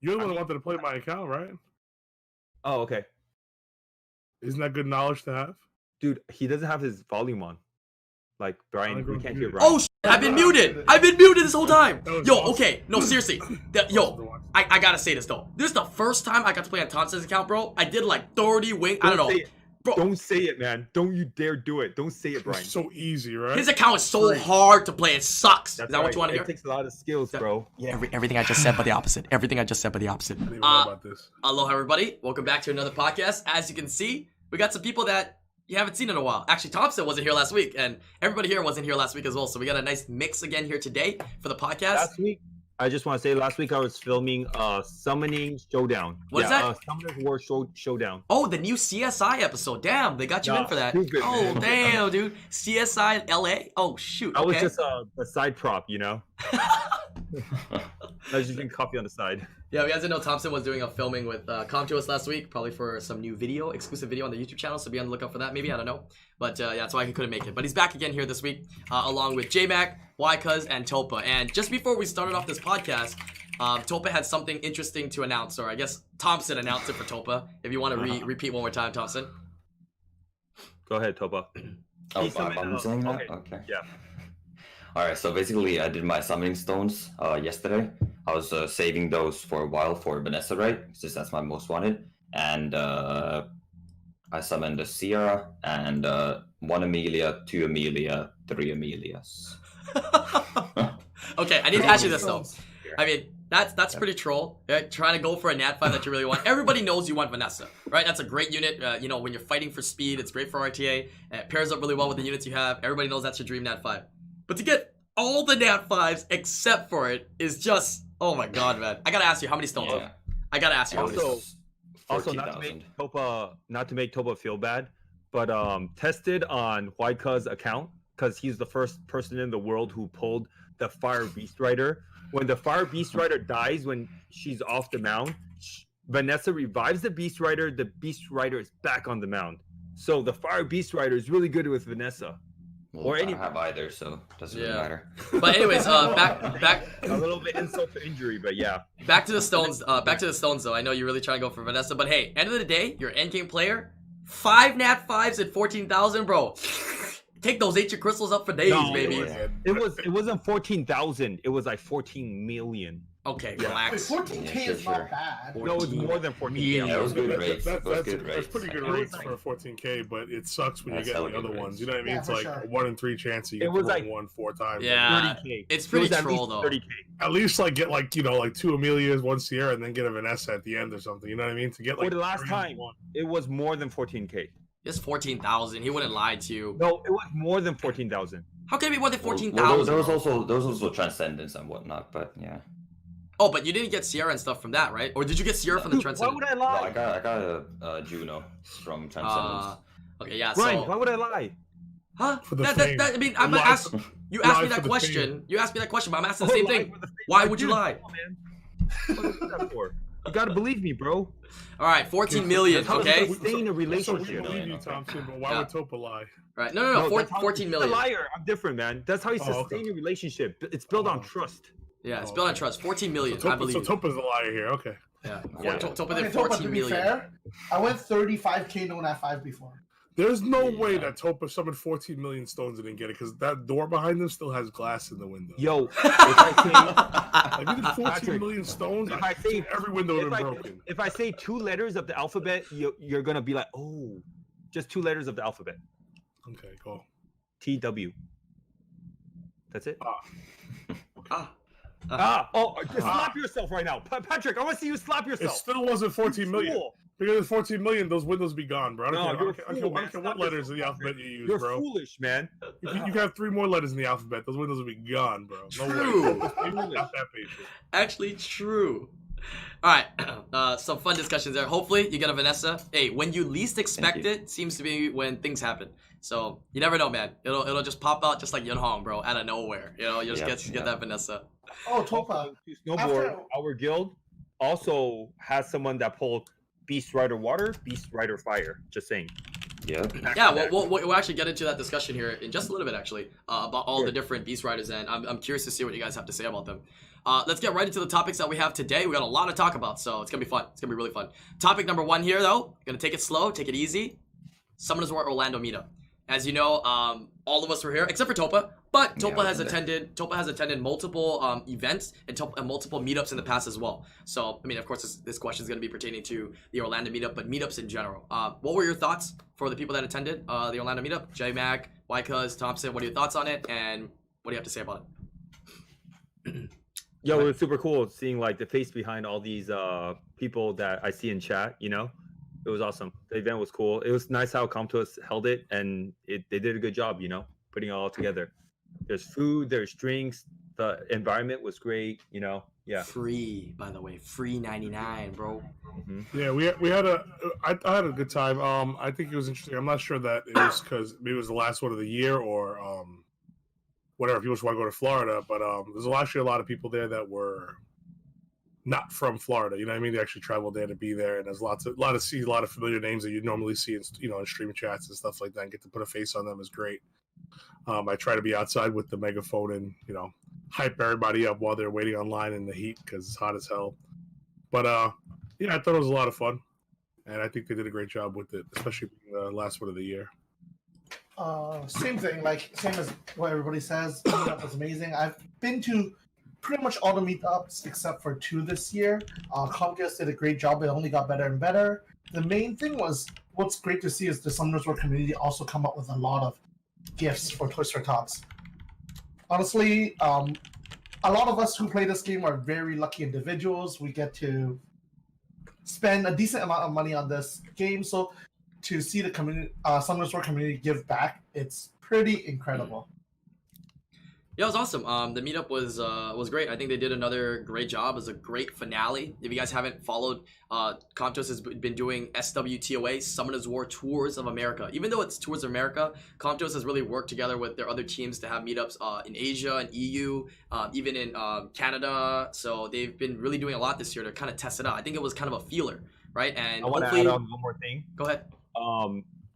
You're the one who wanted to play my account, right? Oh, okay. Isn't that good knowledge to have? Dude, he doesn't have his volume on. Like, Brian, we can't hear Brian. Oh, I've been muted. I've been muted this whole time. Yo, awesome. okay. No, seriously. I gotta say this, though. This is the first time I got to play on Thompson's account, bro. I did like 30 wing. I don't know. Bro. Don't say it, man. Don't you dare do it. Don't say it, Brian. It's so easy, right? His account is so hard to play. It sucks. That's is that what you want to hear? It takes a lot of skills, bro. Yeah. Everything I just said, but the opposite. Everything I just said, but the opposite. I didn't even know about this. Aloha, everybody. Welcome back to another podcast. As you can see, we got some people that you haven't seen in a while. Actually, Thompson wasn't here last week, and everybody here wasn't here last week as well. So we got a nice mix again here today for the podcast. Last week, I just want to say, last week I was filming Summoning Showdown. What is that? Summoners War Showdown. Oh, the new CSI episode. Damn, they got you in for that. Stupid, oh, man. damn, dude. CSI LA? Oh, shoot. I was Okay. just a side prop, you know? I was just drinking coffee on the side. Yeah, we guys didn't know Thompson was doing a filming with Comtuous last week, probably for some new video, exclusive video on the YouTube channel, so be on the lookout for that, maybe, I don't know. But yeah, that's why he couldn't make it. But he's back again here this week, along with J-Mac, Y-Cuz, and Topa. And just before we started off this podcast, Topa had something interesting to announce, or I guess Thompson announced it for Topa. If you want to repeat one more time, Thompson. Go ahead, Topa. Oh, I'm saying that? Okay. Yeah. Alright, so basically I did my summoning stones yesterday. I was saving those for a while for Vanessa, right? Since that's my most wanted. And I summoned a Sierra and 1 Amelia, 2 Amelia, 3 Amelias. Okay, I need to ask you this though. I mean, that's pretty troll. Right? Trying to go for a Nat 5 that you really want. Everybody knows you want Vanessa, right? That's a great unit. You know, when you're fighting for speed, it's great for RTA. It pairs up really well with the units you have. Everybody knows that's your dream Nat 5. But to get all the Nat 5s except for it is just, oh my god, man. I gotta ask you, how many stones? Yeah. I gotta ask you, how many stones? Also, not to make Topa feel bad, but tested on Y-Cuz account, because he's the first person in the world who pulled the Fire Beast Rider. When the Fire Beast Rider dies when she's off the mound, Vanessa revives the Beast Rider. The Beast Rider is back on the mound. So the Fire Beast Rider is really good with Vanessa. Well, I don't have either, so it doesn't really matter. But anyways, back a little bit insult to injury, but yeah. Back to the stones. Back to the stones, though. I know you're really trying to go for Vanessa, but hey, end of the day, you're an endgame player. 5 Nat 5s at 14,000, bro. Take those ancient crystals up for days, baby. It wasn't 14,000. It was like 14 million. Okay, relax. 14K is not bad. No, it's more than 14K. Yeah, it was good rates. That's pretty good rates for a 14K, but it sucks when you get the other ones. You know what I mean? Yeah, it's like a 1 in 3 chance you get like 1 4 times. Yeah, 30K. it's pretty troll though. 30K. At least like get like 2 Amelias, 1 Sierra, and then get a Vanessa at the end or something. You know what I mean? To get like for the last time, it was more than 14K. It's 14,000. He wouldn't lie to you. No, it was more than 14,000. How can it be more than 14,000? Well, there was also Transcendence and whatnot, but yeah. Oh, but you didn't get Sierra and stuff from that, right? Or did you get Sierra from the Transcendence? Why would I lie? No, I got a Juno from Transcendence. Okay, yeah. Brian, so why would I lie? Huh? For the I mean, I'm gonna ask. You asked me that question. You asked me that question, but I'm asking the same thing. Why would you lie? You gotta believe me, bro. All right, 14 million. Okay. Stay in a relationship. Believe you, Thompson, but why would Topa lie? Right. No. 14 million. He's a liar. I'm different, man. That's how you sustain a relationship. It's built on trust. Yeah, it's built on trust. 14 million. I believe. So Topa's the liar here. Okay. Yeah. Yeah. Topa did Topa, 14 to be million. fair, I went 35K no Nat 5 before. There's no way that Topa summoned 14 million stones and didn't get it because that door behind them still has glass in the window. Yo, if I Like, we did 14 million stones. If I say every window would have been broken. If I say 2 letters of the alphabet, you're gonna be like, oh, just 2 letters of the alphabet. Okay, go. TW. That's it. Slap yourself right now, Patrick. I want to see you slap yourself. It still wasn't 14 million. Fool. Because it's 14 million, those windows be gone, bro. I don't care what letters in the alphabet you use, you're bro. You're foolish, man. You can have 3 more letters in the alphabet. Those windows will be gone, bro. No True. way. Not that patient. Actually, true. All right, some fun discussions there. Hopefully, you get a Vanessa. Hey, when you least expect it, seems to be when things happen. So you never know, man. It'll just pop out just like Yunhong, bro, out of nowhere. You know, you just get that Vanessa. Oh, Topa. Snowboard. Our guild also has someone that pulled Beast Rider Water, Beast Rider Fire. Just saying. Yeah. Yeah, we'll actually get into that discussion here in just a little bit, actually, about all the different Beast Riders, and I'm curious to see what you guys have to say about them. let's get right into the topics that we have today. We got a lot to talk about, so it's gonna be fun. It's gonna be really fun. Topic number 1 here, though. Gonna take it slow, take it easy. Summoners War Orlando meetup. As you know, all of us were here except for Topa, but Topa has attended multiple events and multiple meetups in the past as well. So, I mean, of course, this question is going to be pertaining to the Orlando meetup, but meetups in general. What were your thoughts for the people that attended the Orlando meetup? J-Mac, Wycuz, Thompson, what are your thoughts on it, and what do you have to say about it? Yo, it was super cool seeing like the face behind all these people that I see in chat. You know, it was awesome. The event was cool. It was nice how Comtos held it, and they did a good job. You know, putting it all together. There's food, there's drinks. The environment was great. You know, yeah. Free, by the way, free 99, bro. Mm-hmm. Yeah, we had I had a good time. I think it was interesting. I'm not sure that it was because maybe it was the last one of the year or whatever. People just want to go to Florida, but there's actually a lot of people there that were not from Florida. You know what I mean? They actually traveled there to be there, and there's a lot of familiar names that you normally see in in stream chats and stuff like that. And get to put a face on them is great. I try to be outside with the megaphone and hype everybody up while they're waiting online in the heat because it's hot as hell. But yeah, I thought it was a lot of fun, and I think they did a great job with it, especially being the last one of the year. Same thing, same as what everybody says. Meetup was amazing. I've been to pretty much all the meetups except for 2 this year. Comcast did a great job. It only got better and better. The main thing was, what's great to see is the Summoners War community also come up with a lot of gifts for Toys for Tots. Honestly, a lot of us who play this game are very lucky individuals. We get to spend a decent amount of money on this game, so to see the community, Summoners War community give back, it's pretty incredible. Yeah, it was awesome. The meetup was great. I think they did another great job. It was a great finale. If you guys haven't followed, Comtos has been doing SWTOA, Summoners War Tours of America. Even though it's Tours of America, Comtos has really worked together with their other teams to have meetups in Asia and EU, even in Canada. So they've been really doing a lot this year to kind of test it out. I think it was kind of a feeler, right? And I want to add on one more thing. Go ahead.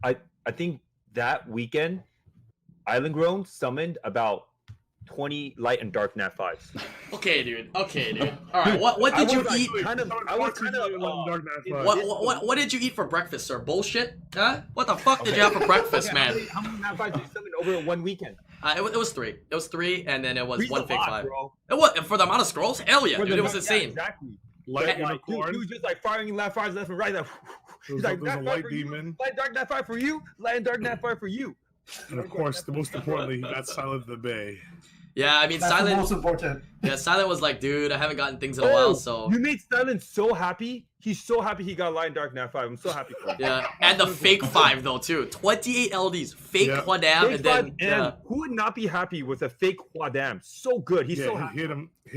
I think that weekend, IslandGrown summoned about 20 light and dark Nat 5s. Okay, dude. All right. What did you eat? What did you eat for breakfast, sir? Bullshit? Huh? What the fuck did you have for breakfast, man? How many Nat 5s did you summon over one weekend? It was 3. It was 3, and then it was 1 fake 5. Bro. It was for the amount of scrolls. Hell yeah, dude. It was insane. Exactly. Light He was just like firing Nat 5s left and right. He's like, there's a Nat 5 light for demon. you, light dark Nat 5 for you, light and dark Nat 5 for you. And of course, the most importantly, he got Silent the Bay. Yeah, I mean, That's Silent. the most important. Yeah, Silent was like, dude, I haven't gotten things in a while, so. You made Silent so happy. He's so happy he got light and dark Nat 5. I'm so happy for him. Yeah, and the fake 5 though too. 28 LDs, fake Quadam, and then who would not be happy with a fake Quadam? So good. He's so happy. Hit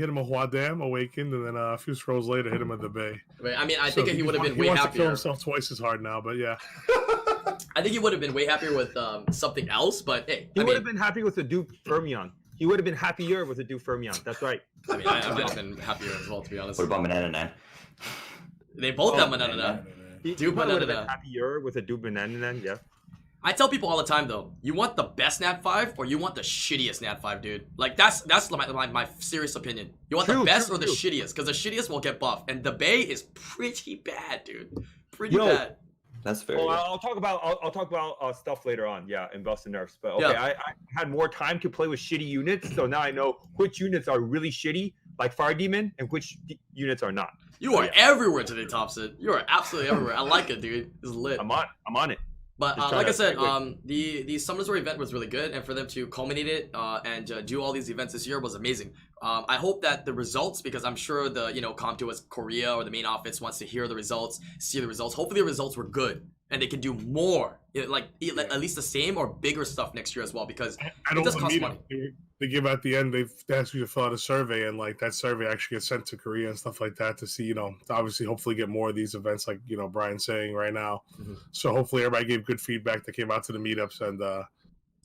him a Huadam, awakened, and then a few scrolls later hit him at the Bay. I mean, I think he would have been way He wants to happier. kill himself twice as hard now, but yeah. I think he would have been way happier with something else, but hey, He would have been happy with a Duke Fermion. He would have been happier with a Duke Fermion. That's right. I mean, I might have been happier as well, to be honest. What about Banana Man? They both have Banana. Duke would have been Banana. happier with a Duke Banana. Yeah. I tell people all the time though, you want the best Nat 5 or you want the shittiest Nat 5, dude. Like that's my serious opinion. You want the best or the shittiest, because the shittiest will get buffed, and the Bay is pretty bad, dude. Pretty bad. That's fair. Well, I'll talk about stuff later on. Yeah, in buffs and nerfs. But okay, I had more time to play with shitty units, so now I know which units are really shitty, like Fire Demon, and which units are not. You are everywhere today, Thompson. You are absolutely everywhere. I like it, dude. It's lit. I'm on it. But like I said, the Summoners War event was really good, and for them to culminate it and do all these events this year was amazing. I hope that the results, because I'm sure the Comto as Korea or the main office wants to hear the results, see the results. Hopefully the results were good, and they can do more, at least the same or bigger stuff next year as well, because it does cost money. They give at the end, they ask you to fill out a survey, and like that survey actually gets sent to Korea and stuff like that to see, to obviously hopefully get more of these events, like Brian's saying right now. Mm-hmm. So hopefully everybody gave good feedback that came out to the meetups, and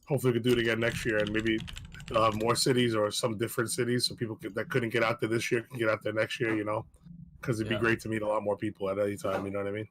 hopefully we could do it again next year, and maybe they'll have more cities or some different cities, so people that couldn't get out there this year can get out there next year, because it'd be great to meet a lot more people at any time. You know what I mean?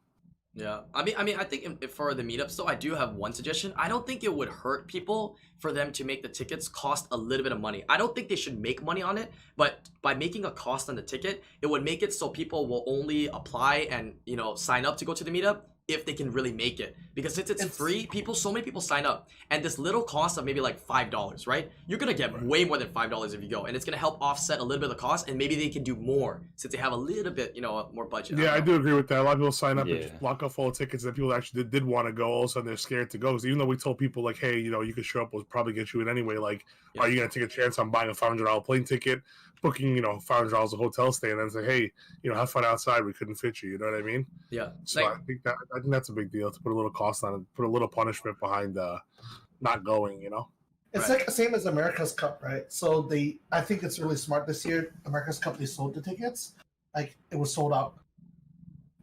Yeah, I think for the meetups though, I do have one suggestion. I don't think it would hurt people for them to make the tickets cost a little bit of money. I don't think they should make money on it, but by making a cost on the ticket, it would make it so people will only apply and sign up to go to the meetup if they can really make it. Because since it's free, so many people sign up, and this little cost of maybe like $5, right? You're gonna get way more than $5 if you go, and it's gonna help offset a little bit of the cost, and maybe they can do more since they have a little bit, more budget. Yeah, I do agree with that. A lot of people sign up and Yeah. just block off all the tickets that people actually did want to go. All of a sudden, they're scared to go. Because even though we told people, like, hey, you could show up, we'll probably get you in anyway. Like, Yeah. are you going to take a chance on buying a $500 plane ticket, booking, $500 a hotel stay, and then say, hey, have fun outside. We couldn't fit you. You know what I mean? Yeah. So I think that's a big deal to put a little cost on it, put a little punishment behind not going. It's Right. like the same as America's Cup, right? So I think it's really smart this year. America's Cup, they sold the tickets, like it was sold out.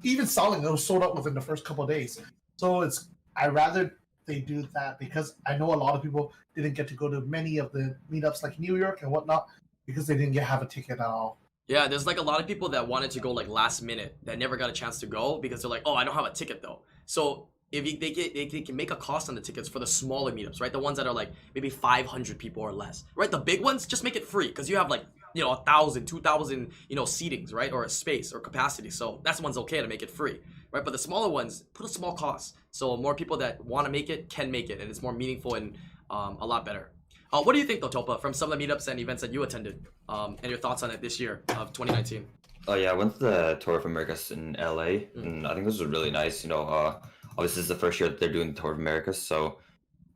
Even selling, it was sold out within the first couple of days. So I rather they do that because I know a lot of people didn't get to go to many of the meetups like New York and whatnot because they didn't have a ticket at all. Yeah, there's like a lot of people that wanted to go like last minute that never got a chance to go because they're like, oh, I don't have a ticket though. So if they can make a cost on the tickets for the smaller meetups, right? The ones that are like maybe 500 people or less, right? The big ones, just make it free because you have like 1,000, 2,000 seatings, right? Or a space or capacity. So that's the one's okay to make it free, right? But the smaller ones, put a small cost so more people that want to make it can make it, and it's more meaningful and a lot better. What do you think though, Topa, from some of the meetups and events that you attended, and your thoughts on it this year of 2019? Oh yeah, I went to the Tour of Americas in LA, and I think this was really nice. Obviously this is the first year that they're doing the Tour of Americas, so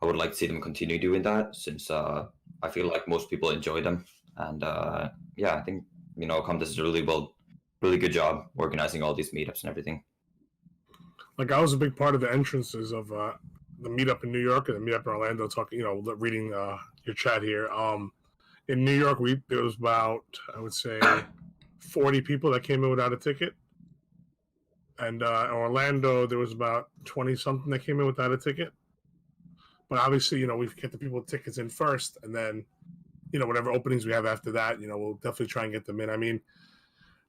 I would like to see them continue doing that since I feel like most people enjoy them. And yeah, I think Comtess does a really good job organizing all these meetups and everything. Like I was a big part of the entrances of the meetup in New York and the meetup in Orlando. Talking, reading your chat here. In New York, there was about, I would say, 40 people that came in without a ticket, and in Orlando there was about 20 something that came in without a ticket. But obviously, we get the people with tickets in first, and then whatever openings we have after that, we'll definitely try and get them in. I mean,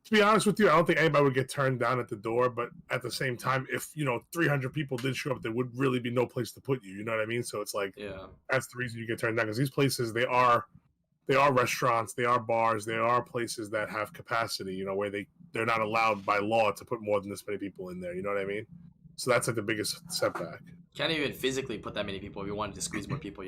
to be honest with you, I don't think anybody would get turned down at the door, but at the same time, if 300 people did show up, there would really be no place to put you. You know what I mean? So it's like, Yeah. that's the reason you get turned down, because these places, they are restaurants, they are bars, they are places that have capacity, where they're not allowed by law to put more than this many people in there. You know what I mean? So that's like the biggest setback. Can't even physically put that many people if you wanted to squeeze more people,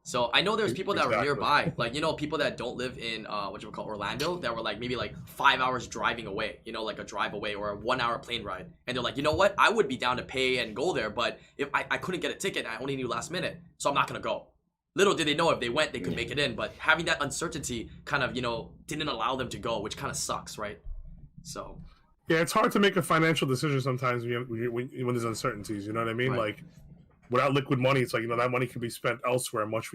So I know there's people that were Exactly. nearby, like people that don't live in what you would call Orlando, that were like maybe like 5 hours driving away, like a drive away or a 1 hour plane ride, and they're like, you know what, I would be down to pay and go there, but if I couldn't get a ticket, I only knew last minute, so I'm not gonna go. Little did they know if they went, they could make it in, but having that uncertainty kind of didn't allow them to go, which kind of sucks, right? So. Yeah, it's hard to make a financial decision sometimes when there's uncertainties. You know what I mean? Right. Like, without liquid money, it's like that money can be spent elsewhere, much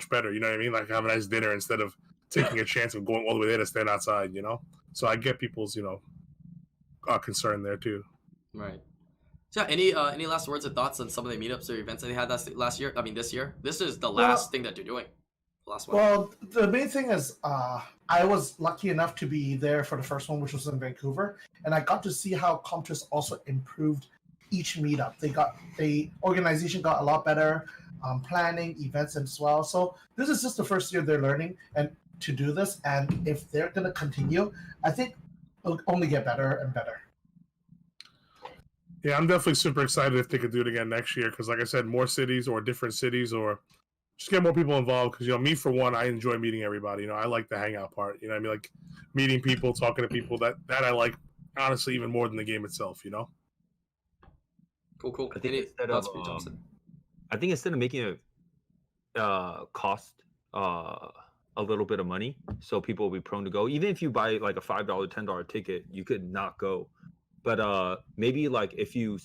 better. You know what I mean? Like have a nice dinner instead of taking a chance of going all the way there to stand outside. So I get people's concern there too. Right. So any last words or thoughts on some of the meetups or events that they had last year? I mean, this year. This is the last thing that they're doing. Last one. Well, the main thing is I was lucky enough to be there for the first one, which was in Vancouver, and I got to see how Comtris also improved each meetup. The organization got a lot better, planning events as well. So this is just the first year they're learning and to do this, and if they're going to continue, I think it'll only get better and better. Yeah, I'm definitely super excited if they could do it again next year, because like I said, more cities or different cities, or just get more people involved, because me for one, I enjoy meeting everybody. I like the hangout part. I mean, like meeting people, talking to people. That I like, honestly, even more than the game itself. Cool. I think instead of making it cost a little bit of money, so people will be prone to go. Even if you buy like a $5, $10 ticket, you could not go. But maybe like if you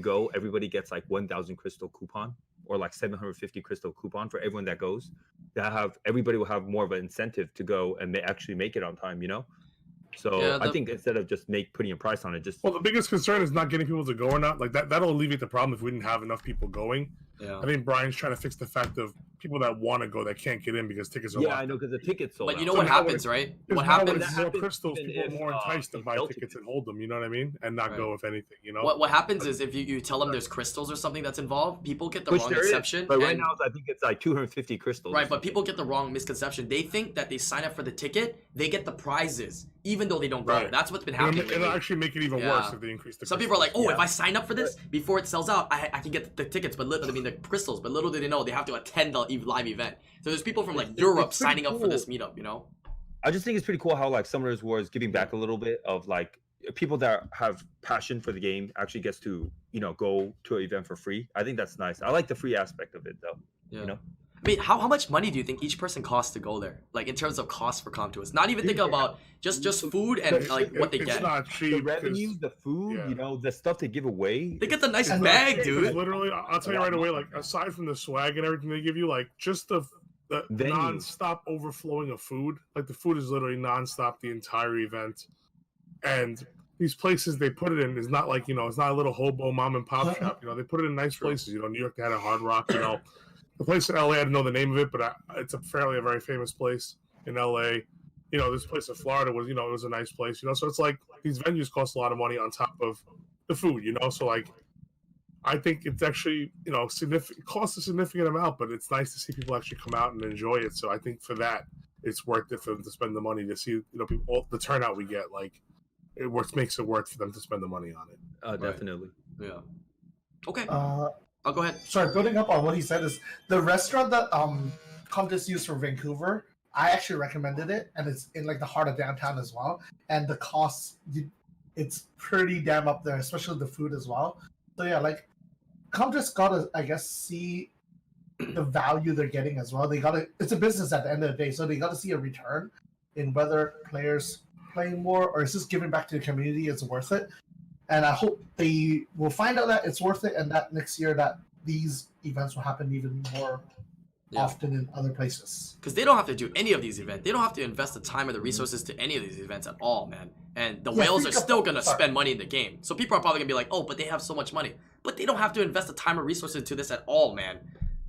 go, everybody gets like 1,000 crystal coupon, or like 750 crystal coupon for everyone that goes. Everybody will have more of an incentive to go and actually make it on time. So Yeah, I think instead of just putting a price on it, just Well, the biggest concern is not getting people to go or not. Like that'll alleviate the problem if we didn't have enough people going. Yeah. I think Brian's trying to fix the fact of people that want to go that can't get in because tickets are yeah, locked I know up. because the tickets sold But you out. know So what now happens, right? Because What now happens? when That it's more happens crystals, even people are if, more enticed to buy hotel tickets tickets. and hold them. You know what I mean? And not Right. go if anything. You know. What happens is if you tell them there's crystals or something that's involved, people get the Which wrong there is, exception. but right and- now I think it's like 250 crystals. or Right, but something. people get the wrong misconception. They think that they sign up for the ticket, they get the prizes, even though they don't go. Right. That's what's been It'll, happening. it'll lately. actually make it even Yeah. worse if they increase the. Some people are like, oh, Yeah. if I sign up for this before it sells out, I can get the tickets, but the crystals. But little do they know they have to attend the live event. So there's people from like It's Europe pretty signing up for cool. this meetup. You know? I just think it's pretty cool how like Summoners War is giving back a little bit of like people that have passion for the game actually gets to go to an event for free. I think that's nice. I like the free aspect of it though. Yeah. You know? I mean, how much money do you think each person costs to go there? Like in terms of cost for Comtours, not even thinking about just food and like what they it's get. not cheap. The revenue, 'cause- the food, yeah. the stuff they give away. They get the nice And bag, like- dude. Literally, I'll tell you right away. Like aside from the swag and everything they give you, like just the Venue. non-stop overflowing of food. Like the food is literally non-stop the entire event, and these places they put it in is not like it's not a little hobo mom and pop shop. They put it in nice places. New York they had a Hard Rock. The place in LA I didn't know the name of it, but it's a very famous place in LA. This place in Florida was it was a nice place. So it's like these venues cost a lot of money on top of the food. So like. I think it's actually, significant. Costs a significant amount, but it's nice to see people actually come out and enjoy it. So I think for that, it's worth it for them to spend the money to see, people, the turnout we get. Like, makes it worth for them to spend the money on it. Definitely. Yeah. Okay. Uh, I'll go ahead. sorry, building up on what he said is the restaurant that Comtist used for Vancouver. I actually recommended it, and it's in like the heart of downtown as well. And the costs, it's pretty damn up there, especially the food as well. So yeah, like Comtist gotta, I guess, see the value they're getting as well. They gotta. It's a business at the end of the day, so they gotta see a return in whether players playing more or is just giving back to the community is worth it. And I hope they will find out that it's worth it, and that next year that these events will happen even more often in other places. Because they don't have to do any of these events. They don't have to invest the time or the resources to any of these events at all, man. And the whales are still going to spend money in the game. So people are probably going to be like, oh, but they have so much money. But they don't have to invest the time or resources into this at all, man.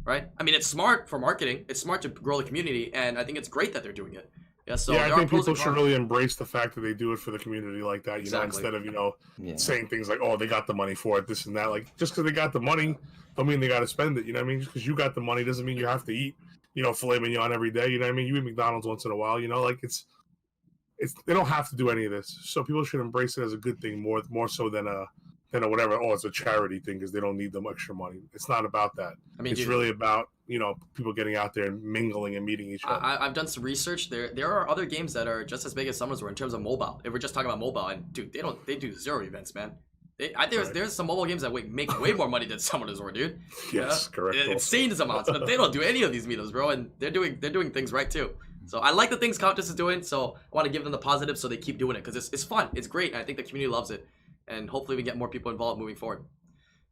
Right? I mean, it's smart for marketing. It's smart to grow the community. And I think it's great that they're doing it. Yeah, so I think people and should cons. really embrace the fact that they do it for the community like that, Exactly. instead of, saying things like, oh, they got the money for it, this and that. Like, just because they got the money, don't mean they got to spend it. You know what I mean? Just because you got the money doesn't mean you have to eat, filet mignon every day. You know what I mean? You eat McDonald's once in a while, like it's they don't have to do any of this. So people should embrace it as a good thing more so than a whatever. Oh, it's a charity thing because they don't need the extra money. It's not about that. I mean, it's really about people getting out there and mingling and meeting each other. I've done some research. There are other games that are just as big as Summoners War in terms of mobile. If we're just talking about mobile, and dude, they do 0 events, man. There's some mobile games that make way more money than Summoners War, dude. Yes, correct. Insane amounts, but they don't do any of these meetups, bro, and they're doing things right too. So I like the things Comtist is doing. So I want to give them the positive so they keep doing it because it's fun, it's great, and I think the community loves it, and hopefully we get more people involved moving forward.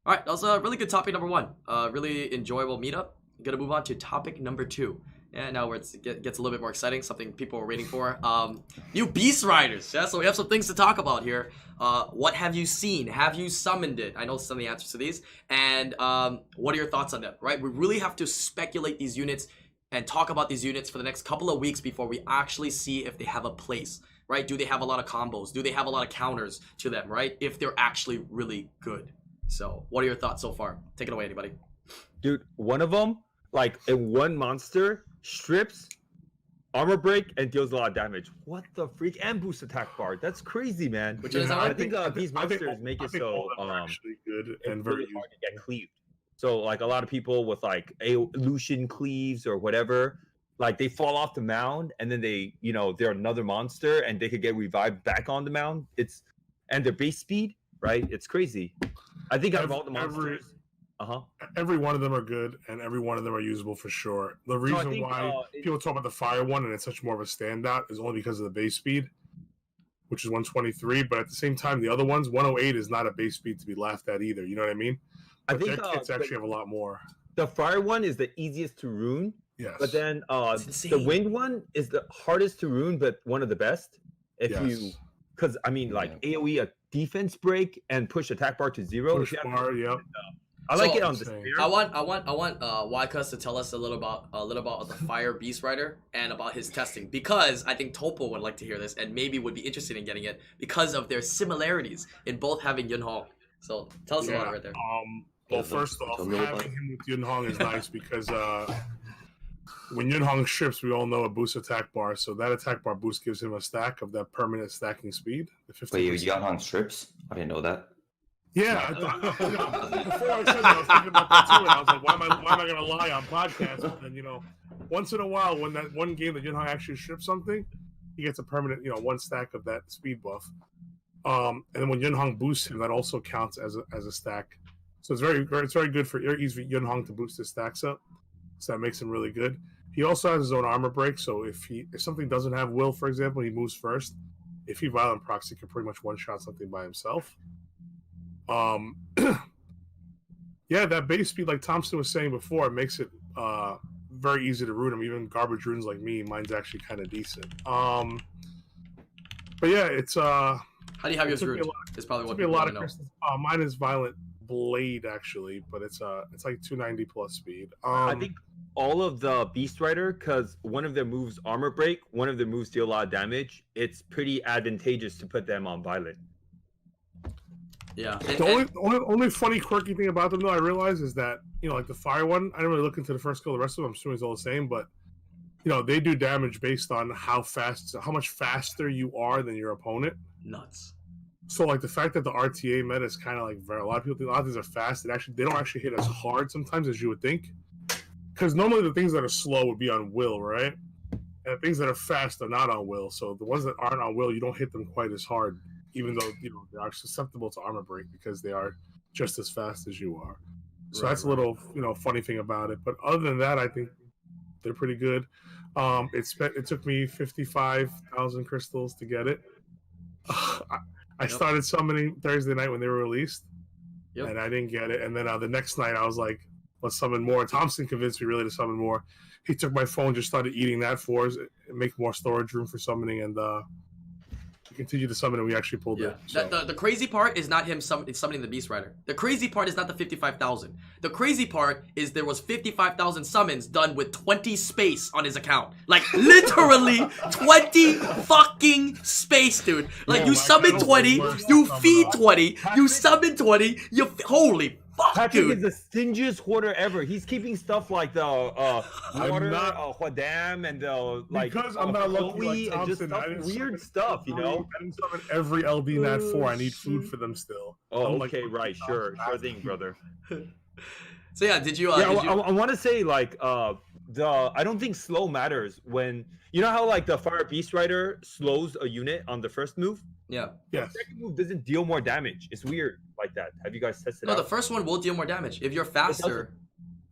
All right, that was a really good topic number 1. Really enjoyable meetup. I'm gonna move on to topic number 2. And now where it gets a little bit more exciting, something people are waiting for. New Beast Riders. Yeah, so we have some things to talk about here. What have you seen? Have you summoned it? I know some of the answers to these. And what are your thoughts on them, right? We really have to speculate these units and talk about these units for the next couple of weeks before we actually see if they have a place, right? Do they have a lot of combos? Do they have a lot of counters to them, right? If they're actually really good. So what are your thoughts so far? Take it away, anybody. Dude, one of them, like in one monster, strips, armor break, and deals a lot of damage. What the freak? And boost attack bar. That's crazy, man. Which one is that I one? think these monsters make it so all of them are actually good and it's very really hard useful. to get cleaved. So like a lot of people with like Lucian cleaves or whatever, like they fall off the mound and then they're another monster and they could get revived back on the mound. And their base speed, right? It's crazy. I think out of all the monsters, Every one of them are good, and every one of them are usable for sure. The reason why people talk about the fire one and it's such more of a standout is only because of the base speed, which is 123. But at the same time, the other ones, 108 is not a base speed to be laughed at either. You know what I mean? I But think their kits actually have a lot more. the fire one is the easiest to rune, Yes. but then It's the insane. wind one is the hardest to rune, but one of the best. If you, because I mean, like AOE a defense break and push attack bar to 0. Push bar, yep. I like it on the insane. spear. I want Wycus to tell us a little about the Fire Beast Rider and about his testing, because I think Topo would like to hear this and maybe would be interested in getting it because of their similarities in both having Yunhong. So tell us about it right there. Well, first off, having him with Yunhong is nice because when Yunhong strips, we all know it boosts attack bar. So that attack bar boost gives him a stack of that permanent stacking speed. Wait, Yunhong strips? I didn't know that. Yeah, I thought, before I said that, I was thinking about that too, and I was like, why am I going to lie on podcasts? But then, once in a while, when that one game that Yunhong actually strips something, he gets a permanent, 1 stack of that speed buff. And then when Yunhong boosts him, that also counts as a stack. So it's very good for Yunhong to boost his stacks up. So that makes him really good. He also has his own armor break, so if something doesn't have will, for example, he moves first. If he violent procs, he can pretty much one-shot something by himself. Yeah, that base speed, like Thompson was saying before, it makes it very easy to rune him. Even garbage runes like me, mine's actually kind of decent. But yeah, it's How do you have yours ruined? It's probably what people want to know. Mine is Violent Blade actually, but it's like 290 plus speed. I think all of the Beast Rider, because one of their moves armor break, one of their moves deal a lot of damage. It's pretty advantageous to put them on Violent. Yeah. The only funny quirky thing about them though, I realize, is that like the fire one, I didn't really look into the first skill. The rest of them, I'm assuming, is all the same, but they do damage based on how much faster you are than your opponent. Nuts. So like the fact that the RTA meta is kind of like a lot of people think a lot of things are fast. They don't actually hit as hard sometimes as you would think, because normally the things that are slow would be on will, right? And the things that are fast are not on will. So the ones that aren't on will, you don't hit them quite as hard, even though they are susceptible to armor break because they are just as fast as you are. So that's a little funny thing about it. But other than that, I think they're pretty good. It took me 55,000 crystals to get it. I started summoning Thursday night when they were released, and I didn't get it. And then the next night, I was like, let's summon more. Thompson convinced me really to summon more. He took my phone, just started eating that for us, and make more storage room for summoning, and we continued to summon, and we actually pulled it. So. The crazy part is not him summoning the Beast Rider. The crazy part is not the 55,000. The crazy part is there was 55,000 summons done with 20 space on his account. Like, literally 20 fucking space, dude. Like, you summon 20, you feed 20, you summon 20, holy fuck, Patrick dude. is the stingiest hoarder ever. He's keeping stuff like the water, Huadam, and the because I'm not lucky like and just weird stuff, I didn't summon every LD Nat 4. I need food for them still. Oh, okay, right, sure thing, brother. So yeah, did you? I want to say like I don't think slow matters when how like the Fire Beast Rider slows a unit on the first move. Yeah. Yes. The second move doesn't deal more damage. It's weird like that. Have you guys tested it out? No, the first one will deal more damage if you're faster.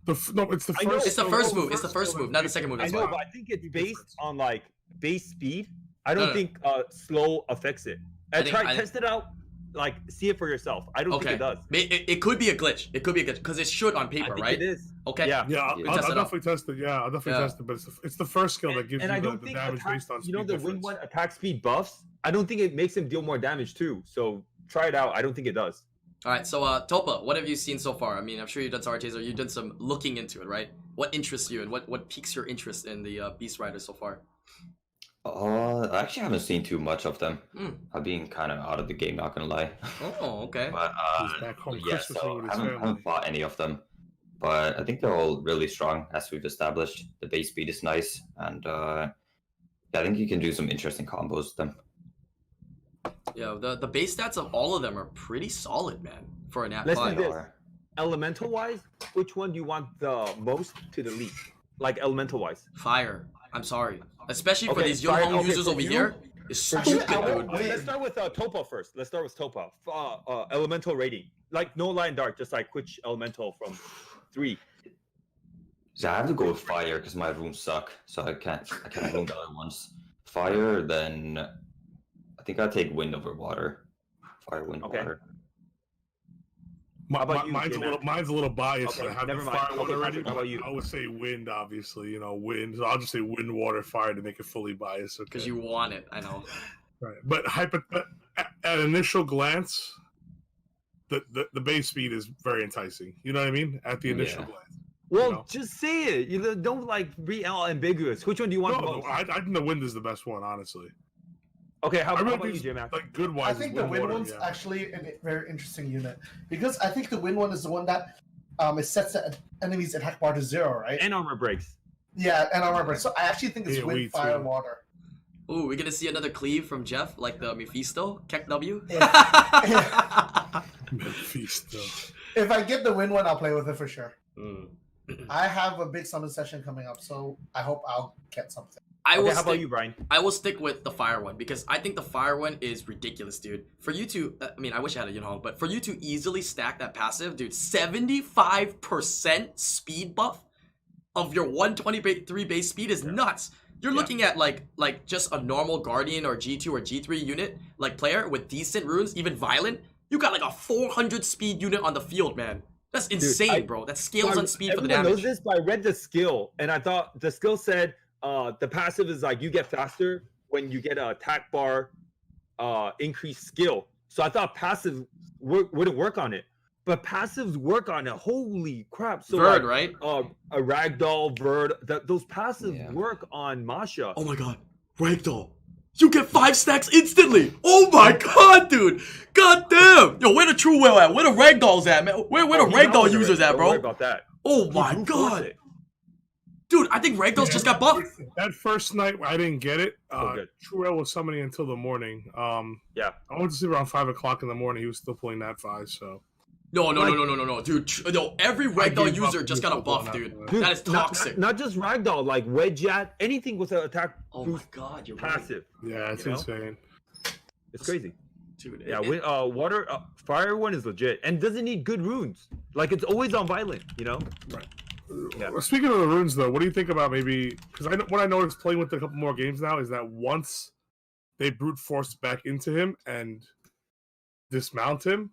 It's the first. It's the first move. It's the first move, not the second move. I know, but I think it's based on like base speed. I don't think slow affects it. Test it out. Like, see it for yourself. I don't think it does. It could be a glitch. It could be a glitch because it should on paper, right? It is. Okay. Yeah. I'll definitely test it. Yeah, I'll definitely test it. But it's the first skill that gives you the damage based on speed. The win one attack speed buffs. I don't think it makes him deal more damage too. So try it out. I don't think it does. All right. So Topa, what have you seen so far? I mean, I'm sure you've done some RTs or you've done some looking into it, right? What interests you and what piques your interest in the Beast Rider so far? I actually haven't seen too much of them. I've been kind of out of the game, not gonna lie. Oh, okay. But so I haven't fought any of them. But I think they're all really strong, as we've established. The base speed is nice, and I think you can do some interesting combos with them. Yeah, the base stats of all of them are pretty solid, man, for an Let's do this. Elemental wise, which one do you want the most to the least? Like elemental wise. Fire. I'm sorry. Especially for these Yunhong users over here. It's stupid, dude. Let's start with Topa first. Let's start with Topa. Elemental rating. Like no light and dark, just like which elemental from 3. So I have to go with fire because my runes suck. So I can't rune the other ones. Fire, then I think I'll take wind over water. Fire, wind, water. Mine's a little biased. Okay, I have never the mind. fire one already. How about you? I would say wind, obviously. Wind. So I'll just say wind, water, fire to make it fully biased. Because you want it, I know. Right, but at initial glance, the base speed is very enticing. You know what I mean? At the initial glance. Well, You know? just say it. You know, don't like be all ambiguous. Which one do you want the No, most? I think the wind is the best one, honestly. Okay, how I really about you, think J-Mac? like good I wise. think the wind one's actually a very interesting unit because I think the wind one is the one that it sets the enemy's attack bar to 0, right? And armor breaks. Yeah, and armor. So I actually think it's Yeah, wind, we fire, too. water. Ooh, we're gonna see another cleave from Jeff, like the Mephisto, Keck W. Mephisto. If I get the wind one, I'll play with it for sure. Mm. I have a big summon session coming up, so I hope I'll get something. Okay, how about you, Brian? I will stick with the fire one because I think the fire one is ridiculous, dude. For you to, I mean, I wish I had a Yunhong, but for you to easily stack that passive, dude, 75% speed buff of your 123 base speed is nuts. You're looking at like just a normal Guardian or G2 or G3 unit like player with decent runes, even violent. You got like a 400 speed unit on the field, man. That's insane, bro. That scales on speed for the Everyone damage. knows this, but I read the skill, and I thought the skill said the passive is like you get faster when you get an attack bar increased skill. So I thought passive wouldn't work on it, but passives work on it. Holy crap! So Bird, like, right? A ragdoll, bird. Those passives work on Masha. Oh my god, ragdoll. You get 5 stacks instantly. Oh my god, dude. God damn. Yo, where the true whale at? Where the ragdolls at, man? Where the ragdoll users at, Don't bro? worry about that. Oh my god. Dude, I think ragdolls just got buffed. That first night, I didn't get it. good. Truel was summoning until the morning. Yeah. I went to sleep around 5 o'clock in the morning. He was still pulling that 5, so. No, dude. No, every ragdoll user just got a buff, dude. That is toxic. Not just ragdoll, like wedge at anything with an attack. Oh my god, you're passive. right. Yeah, it's insane. It's crazy. Dude, Yeah, water, fire one is legit and doesn't need good runes. Like it's always on violent, you know. Right. Yeah. Speaking of the runes, though, what do you think about maybe? Because what I noticed playing with a couple more games now is that once they brute force back into him and dismount him,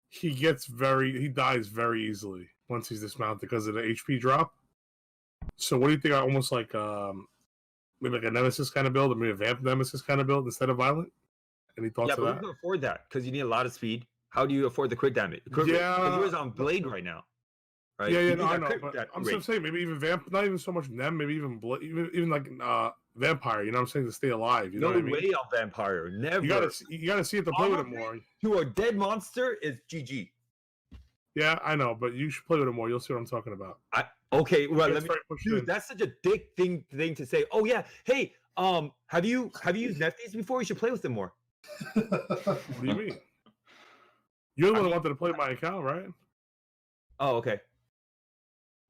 he dies very easily once he's dismounted because of the HP drop. So what do you think? Almost like maybe like a Nemesis kind of build, or maybe a Vamp Nemesis kind of build instead of Violent? Any thoughts Yeah, of but that? you can afford that because you need a lot of speed. How do you afford the crit damage? Yeah. Yours on Blade right now. Right? Yeah, You no, need I that know. crit But that I'm rate. just saying, maybe even Vamp, not even so much Nem, maybe even even like Vampire. You know what I'm saying, to stay alive. You know No what I mean? way on Vampire. Never. You gotta see it to play with it Armor more. To a dead monster is GG. Yeah, I know, but you should play with it more. You'll see what I'm talking about. Okay, well, It's let me. very pushed Dude, in. that's such a dick thing to say. Oh yeah, hey, have you used Nefties before? You should play with them more. What do you mean? You're the one who wanted to play my account, right? Oh, okay.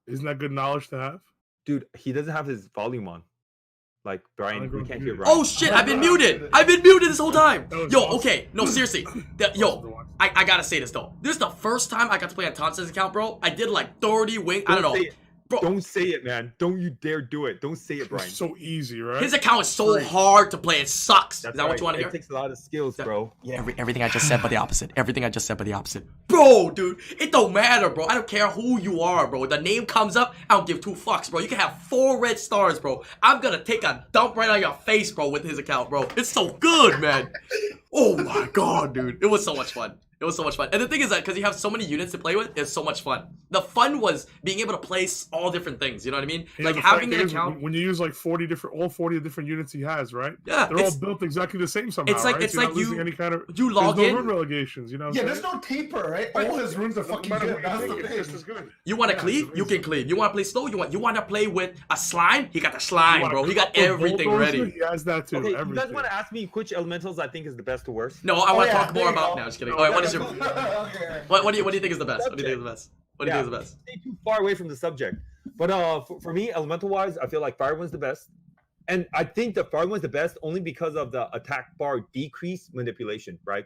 Isn't that good knowledge to have? Dude, he doesn't have his volume on. Like Brian, we can't hear Brian. Oh shit, I've been muted. I've been muted this whole time. That was Yo, awesome. okay, no, seriously. I gotta say this though. This is the first time I got to play on Thompson's account, bro. I did like 30 wing. I don't know. Say it. Bro, Don't say it, man. Don't you dare do it. Don't say it, Brian. It's so easy, right? his account is so hard to play. It sucks. That's Is that what you want to It hear? takes a lot of skills, bro. Yeah. Everything I just said, but the opposite. Everything I just said, but the opposite. Bro, dude, it don't matter, bro. I don't care who you are, bro. The name comes up, I don't give 2 fucks, bro. You can have 4 red stars, bro. I'm gonna take a dump right on your face, bro, with his account, bro. It's so good, man. Oh my god, dude. It was so much fun. It was so much fun. And the thing is that because you have so many units to play with, it's so much fun. The fun was being able to play all different things. You know what I mean? Yeah, like the having funny an thing is, account. when you use like 40 different units he has, right? Yeah, They're all built exactly the same somehow. it's like- right? it's So you're like not losing you- any kind of. you log there's in- no rune relegations. You know. What Yeah, I'm there's saying? no taper, right? All his runes are fucking No matter good. what you That's think, the it's just thing. as good. You want to Yeah, cleave? it's You can cleave. You want to play slow? You want to play with a slime? He got the slime, You want bro. a He got couple everything bulldozers? ready. He has that too. Okay, you everything. guys want to ask me which elementals I think is the best or worst? No, I want to yeah, talk there more you about. go. No, just kidding. All right, what is your? Okay. What do you think is the best? What do you think is the best? What do you think is the best? Stay too far away from the subject. But for me, elemental wise, I feel like fire one's the best. And I think the fire one's the best only because of the attack bar decrease manipulation, right?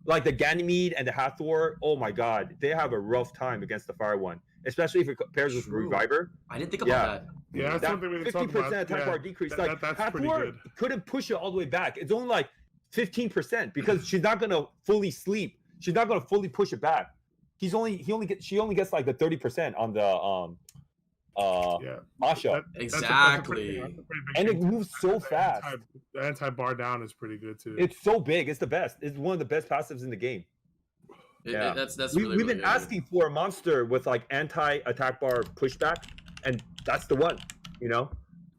Like the Ganymede and the Hathor, oh my god, they have a rough time against the fire one, especially if it compares with True. Reviver. I didn't think about that. Yeah, that's That something we didn't talk 50% about. attack Yeah, bar decrease. that- Like that's pretty Hathor good. couldn't push it all the way back. It's only like 15% because she's not gonna fully sleep. She's not gonna fully push it back. She only gets like the 30% on Yeah. Masha. Exactly. that's a pretty big And it thing. moves so The fast. The anti-bar down is pretty good too. It's so big. It's the best. It's one of the best passives in the game. That's We've really been good. asking for a monster with like anti-attack bar pushback, and that's the one. You know.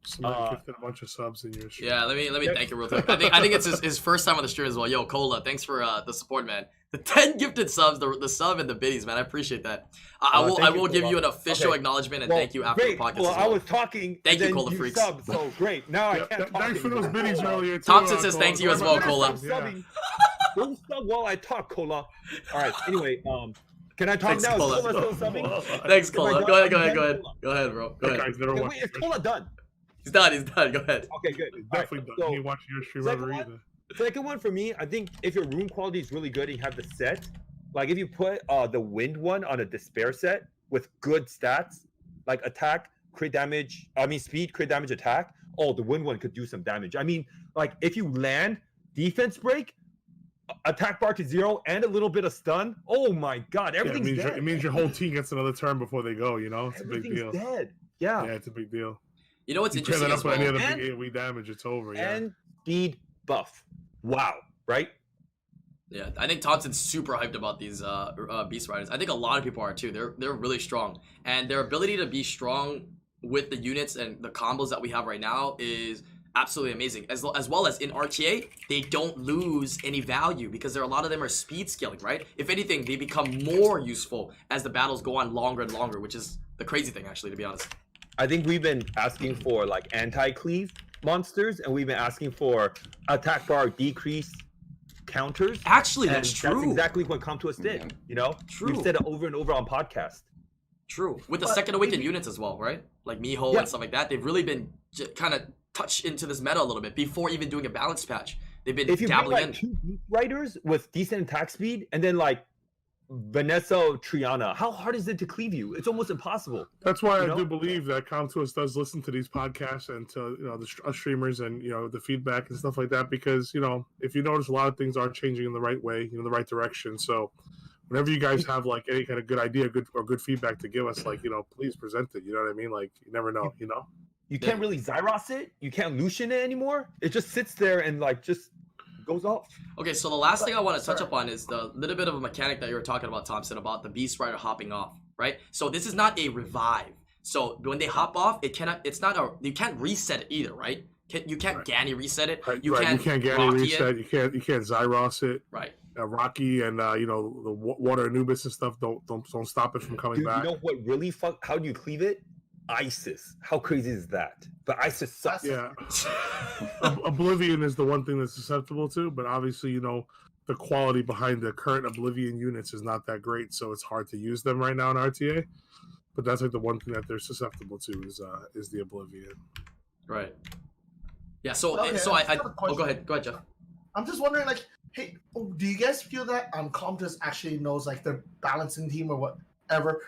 Somebody gifted a bunch of subs in your stream. Yeah, let me thank you real quick. I think it's his first time on the stream as well. Yo, Cola, thanks for the support, man. The 10 gifted subs, the sub and the biddies, man. I appreciate that. I will give you an official acknowledgement and thank you after great. the podcast. Well, as well. I was talking. Thank you, and then Cola Freaks. Subbed, so great. Now I can't talk Thanks for those anymore. biddies earlier too. Thompson says thank you Cola. as well, Cola. Stop subbing. Don't sub while I talk, Cola. All right. Anyway, can I talk Thanks, now? Cola. Is Cola still subbing? Thanks, Cola. Am Go I ahead, done? Go ahead, bro. Go Hey, ahead. guys, never Okay, watched wait, is your Cola done? He's done. Go ahead. Okay, good. Definitely So, done. You watch your stream second ever one? either. second one for me, I think if your room quality is really good and you have the set, like if you put the wind one on a despair set with good stats, like attack, crit damage, speed, crit damage, attack, the wind one could do some damage. I mean, like if you land defense break, attack bar to 0 and a little bit of stun, oh my god, everything's dead. It means your whole team gets another turn before they go, you know? It's a big deal. Dead. Yeah, it's a big deal. You know what's You pair interesting that as up with well? any other big AoE damage, it's over, and speed buff. Wow, right? Yeah, I think Thompson's super hyped about these Beast Riders. I think a lot of people are too. They're really strong, and their ability to be strong with the units and the combos that we have right now is absolutely amazing. As well as in RTA, they don't lose any value because a lot of them are speed scaling, right? If anything, they become more useful as the battles go on longer and longer, which is the crazy thing, actually, to be honest. I think we've been asking for like anti-cleave monsters, and we've been asking for attack bar decrease counters. Actually, that's and true. That's exactly what Come To Us did. You know, True. We've said it over and over on podcast. True. With the second awakened units as well, right? Like Miho and stuff like that. They've really been kind of touched into this meta a little bit before even doing a balance patch. They've been if you dabbling bring, like, in. 2 beast riders with decent attack speed, and then like Vanessa Triana, how hard is it to cleave you? It's almost impossible. That's why I know? do believe that Comtours does listen to these podcasts and to the streamers and the feedback and stuff like that, because if you notice, a lot of things are changing in the right way, the right direction. So whenever you guys have like any kind of good idea, good feedback to give us, like please present it. You know what I mean? Like you never know. You can't really Zyros it. You can't Lucian it anymore. It just sits there and like just goes off. Okay, so the last thing I want to touch upon is the little bit of a mechanic that you were talking about, Thompson, about the Beast Rider hopping off, right? So this is not a revive. So when they hop off, you can't reset it either, right? You can't Ganny reset it. You can't Ganny reset. You can't Zyros it. Right. Rocky and the Water Anubis and stuff don't stop it from coming back. You know what really how do you cleave it? ISIS. How crazy is that? But ISIS sucks. Yeah. Oblivion is the one thing that's susceptible to, but obviously, the quality behind the current Oblivion units is not that great, so it's hard to use them right now in RTA. But that's like the one thing that they're susceptible to is the Oblivion. Right. Yeah. So Okay, go ahead, Jeff. I'm just wondering, like, hey, do you guys feel that Comtus actually knows, like, their balancing team or whatever,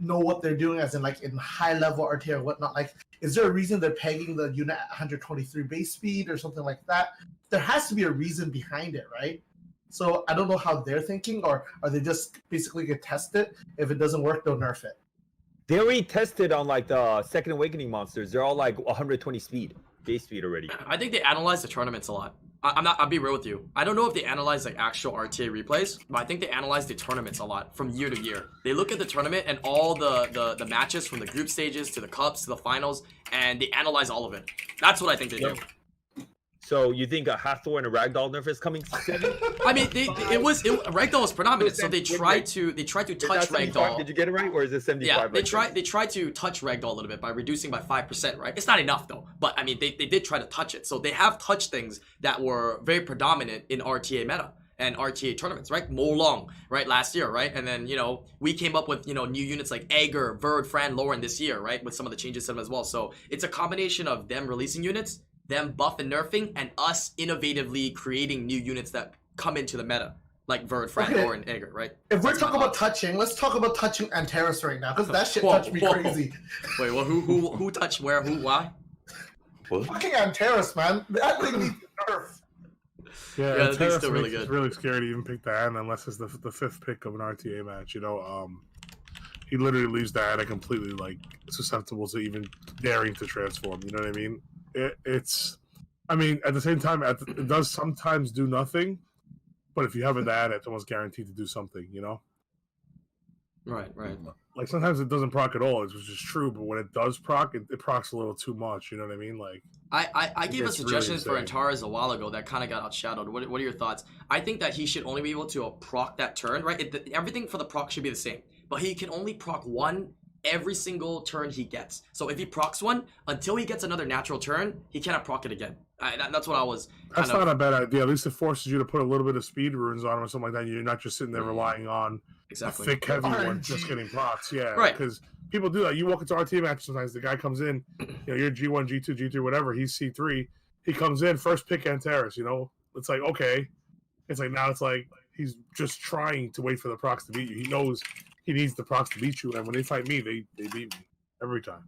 know what they're doing, as in, like, in high level RTA or whatnot? Like, is there a reason they're pegging the unit at 123 base speed or something like that? There has to be a reason behind it, right? So I don't know how they're thinking, or are they just basically gonna test it? If it doesn't work, they'll nerf it. They already tested on like the Second Awakening monsters. They're all like 120 speed, base speed already. I think they analyze the tournaments a lot. I'll be real with you. I don't know if they analyze like actual RTA replays, but I think they analyze the tournaments a lot from year to year. They look at the tournament and all the matches from the group stages to the cups to the finals, and they analyze all of it. That's what I think they do. So you think a Hathor and a Ragdoll nerf is coming soon? I mean, Ragdoll was predominant, so they tried to touch Ragdoll. Did you get it right, or is it 75? Yeah, they tried to touch Ragdoll a little bit by reducing by 5%, right? It's not enough though, but I mean, they did try to touch it. So they have touched things that were very predominant in RTA meta and RTA tournaments, right? Long, right? Last year, right? And then, we came up with, new units like Ager, Verd, Fran, Lauren this year, right? With some of the changes to them as well. So it's a combination of them releasing units, them buff and nerfing, and us innovatively creating new units that come into the meta, like Verd, Fran, Lauren, Ager, right? If we're talking about touching, let's talk about touching Antares right now, because that shit touched me crazy. Wait, well, who touched where? Who? Why? Fucking Antares, man. That thing needs nerf. Yeah, that thing's still really good. It's really scary to even pick the Ana unless it's the fifth pick of an RTA match. he literally leaves Diana completely like susceptible to even daring to transform. You know what I mean? It's, I mean, at the same time, it does sometimes do nothing, but if you have a Diana, it's almost guaranteed to do something. You know? Right. Like sometimes it doesn't proc at all, which is true. But when it does proc, it procs a little too much. You know what I mean? Like I gave a it's suggestion really for insane. Antares a while ago that kind of got outshadowed. What are your thoughts? I think that he should only be able to proc that turn, right? Everything for the proc should be the same, but he can only proc one every single turn he gets. So if he procs one, until he gets another natural turn, he cannot proc it again. That's what I was. That's not a bad idea. At least it forces you to put a little bit of speed runes on him or something like that. You're not just sitting there relying on Exactly. a thick, heavy one RNG. just getting procs. Yeah, Right. Because people do that. You walk into RT match sometimes. The guy comes in, you're G1, G2, G3, whatever. He's C3. He comes in first pick Antares. It's like okay. It's like now it's like he's just trying to wait for the procs to beat you. He knows he needs the procs to beat you, and when they fight me, they beat me every time.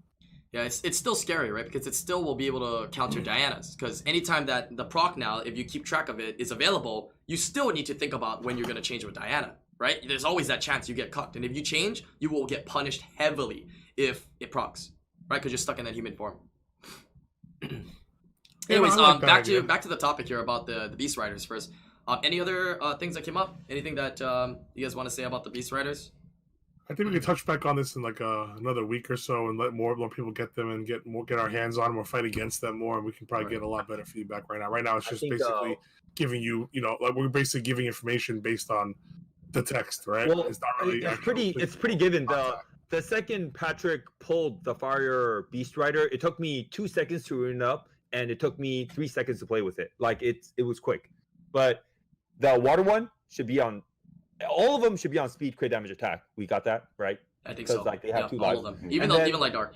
Yeah, it's still scary, right? Because it still will be able to counter Diana's. Because anytime that the proc now, if you keep track of it, is available, you still need to think about when you're going to change with Diana, right? There's always that chance you get cucked. And if you change, you will get punished heavily if it procs, right? Because you're stuck in that human form. Anyways, I like that idea. back to the topic here about the Beast Riders first. Any other things that came up? Anything that you guys want to say about the Beast Riders? I think we can touch back on this in like another week or so, and let more people get them and get our hands on them or fight against them more, and we can probably get a lot better feedback right now. Right now, it's just basically giving you, like we're basically giving information based on the text, right? Well, it's not really. it's pretty given. The second Patrick pulled the Fire Beast Rider, it took me 2 seconds to rune it up, and it took me 3 seconds to play with it. Like it was quick, but the water one should be on. All of them should be on speed, crit damage, attack. We got that right? I think so. Like they have two all lives. of them. Even like Dark.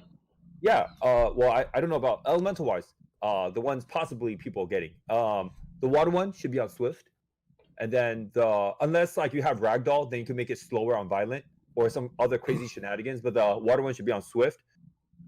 Yeah. Well, I don't know about elemental wise. The ones possibly people are getting. The water one should be on swift, and then unless like you have ragdoll, then you can make it slower on violent or some other crazy shenanigans. But the water one should be on swift.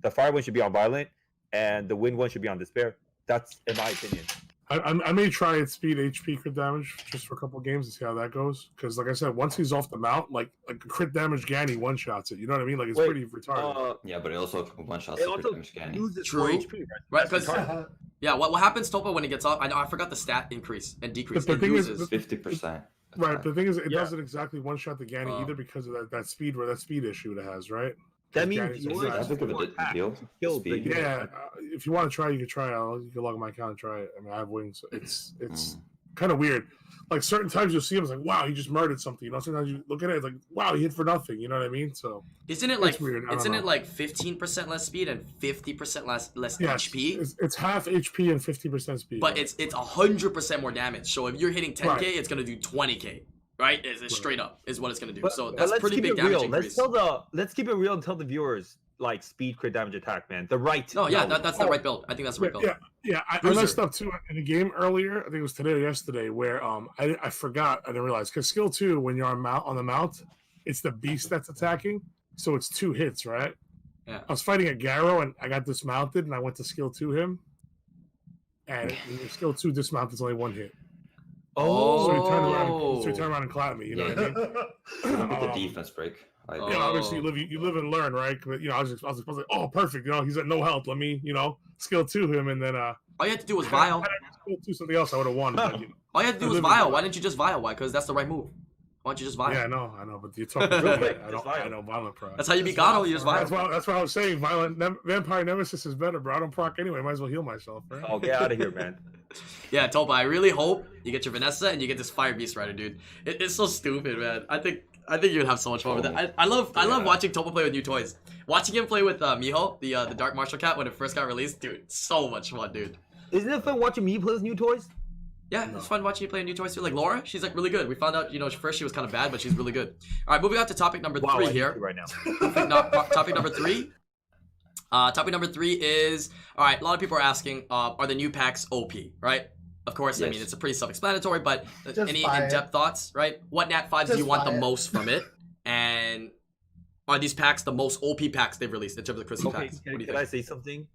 The fire one should be on violent, and the wind one should be on despair. That's in my opinion. I may try it speed HP crit damage just for a couple games and see how that goes. Because like I said, once he's off the mount, like crit damage Ganny one shots it. You know what I mean? Like it's pretty retarded. Yeah, but it also one shots It the also crit damage Ganny. loses True. 4 HP, Right, That's 'cause- retarded. Yeah, what happens, Topa, when it gets off? I forgot the stat increase and decrease. The It thing is- loses. 50%. Right. The thing is, it Yeah. doesn't exactly one shot the Ganny either because of that speed issue it has, right? That Because means Ganny's yours exactly- That's a big of a attack deal. to kill the Speed. unit. Yeah, if you want to try, you can try. You can log on my account and try it. I mean, I have wings. It's kind of weird. Like certain times you'll see him, it's like, wow, he just murdered something. You know, sometimes you look at it, it's like, wow, he hit for nothing. You know what I mean? So Isn't it like it's weird. I don't isn't know. it like 15% less speed and 50% less yes, HP? it's half HP and 50% speed. But it's 100% more damage. So if you're hitting 10k, Right. it's gonna do 20k. Right? It's straight up is what it's gonna do. But- So but that's let's pretty keep big it damage real. increase. Let's keep it real and tell the viewers like speed, crit damage, attack, man. The right. No, yeah, number. that's the right build. I think that's the right build. Yeah, I Bruiser. messed up too in a game earlier. I think it was today or yesterday where I forgot. I didn't realize because skill 2 when you're on the mount, it's the beast that's attacking, so it's 2 hits, right? Yeah. I was fighting a Garrow and I got dismounted and I went to skill 2 him, and skill 2 dismount is only 1 hit. Oh. So he turned around and clapped me. You know what I mean? With the defense break. Right? Oh. Yeah, obviously you live and learn, right? But I was like, oh, perfect. He's at no health. Let me, skill 2 him, and then All you had to do was had Vile. I skill 2 something else, I would have won. But, All you had to do was live and Vile. learn. Why didn't you just Vile? Why? Because that's the right move. Why don't you just Vile? Yeah, I know, but you're talking about I know violent pro. That's how you beat Gato. You just Vile. That's why I was saying vampire nemesis is better, bro. I don't proc anyway. Might as well heal myself, right? Oh, get out of here, man. Yeah, Topa, I really hope you get your Vanessa and you get this Fire Beast Rider, dude. It's so stupid, man. I think you'd have so much fun with it. I love watching Topa play with new toys. Watching him play with Miho, the Dark Martial Cat, when it first got released, dude, so much fun, dude. Isn't it fun watching me play with new toys? Yeah, it's fun watching you play new toys too. Like Laura, she's like really good. We found out, first she was kind of bad, but she's really good. All right, moving on to topic number 3 I need here. to right now. Topic number 3. Topic number 3 is, all right, a lot of people are asking, are the new packs OP, right? Of course, I Yes. mean, it's a pretty self-explanatory, but Just any buy it. in-depth thoughts, right? What Nat 5s do Just you want buy the it. most from it? And are these packs the most OP packs they've released in terms of Christmas Okay, packs? What do you can I think? say something?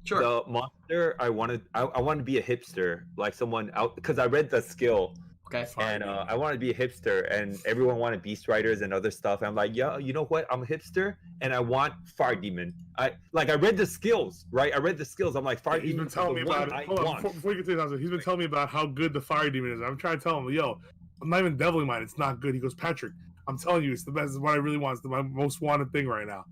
Sure. The monster, I wanted to be a hipster, like someone out, because I read the skill. Okay. And I wanted to be a hipster, and everyone wanted Beast Riders and other stuff. And I'm like, yeah, you know what? I'm a hipster, and I want Fire Demon. I read the skills, right? I read the skills. I'm like, Fire He's Demon been telling me about it. I Hold on, want. before you continue, he's been telling me about how good the Fire Demon is. I'm trying to tell him, yo, I'm not even deviling mine. It's not good. He goes, Patrick, I'm telling you, it's the best. It's what I really want. It's my most wanted thing right now.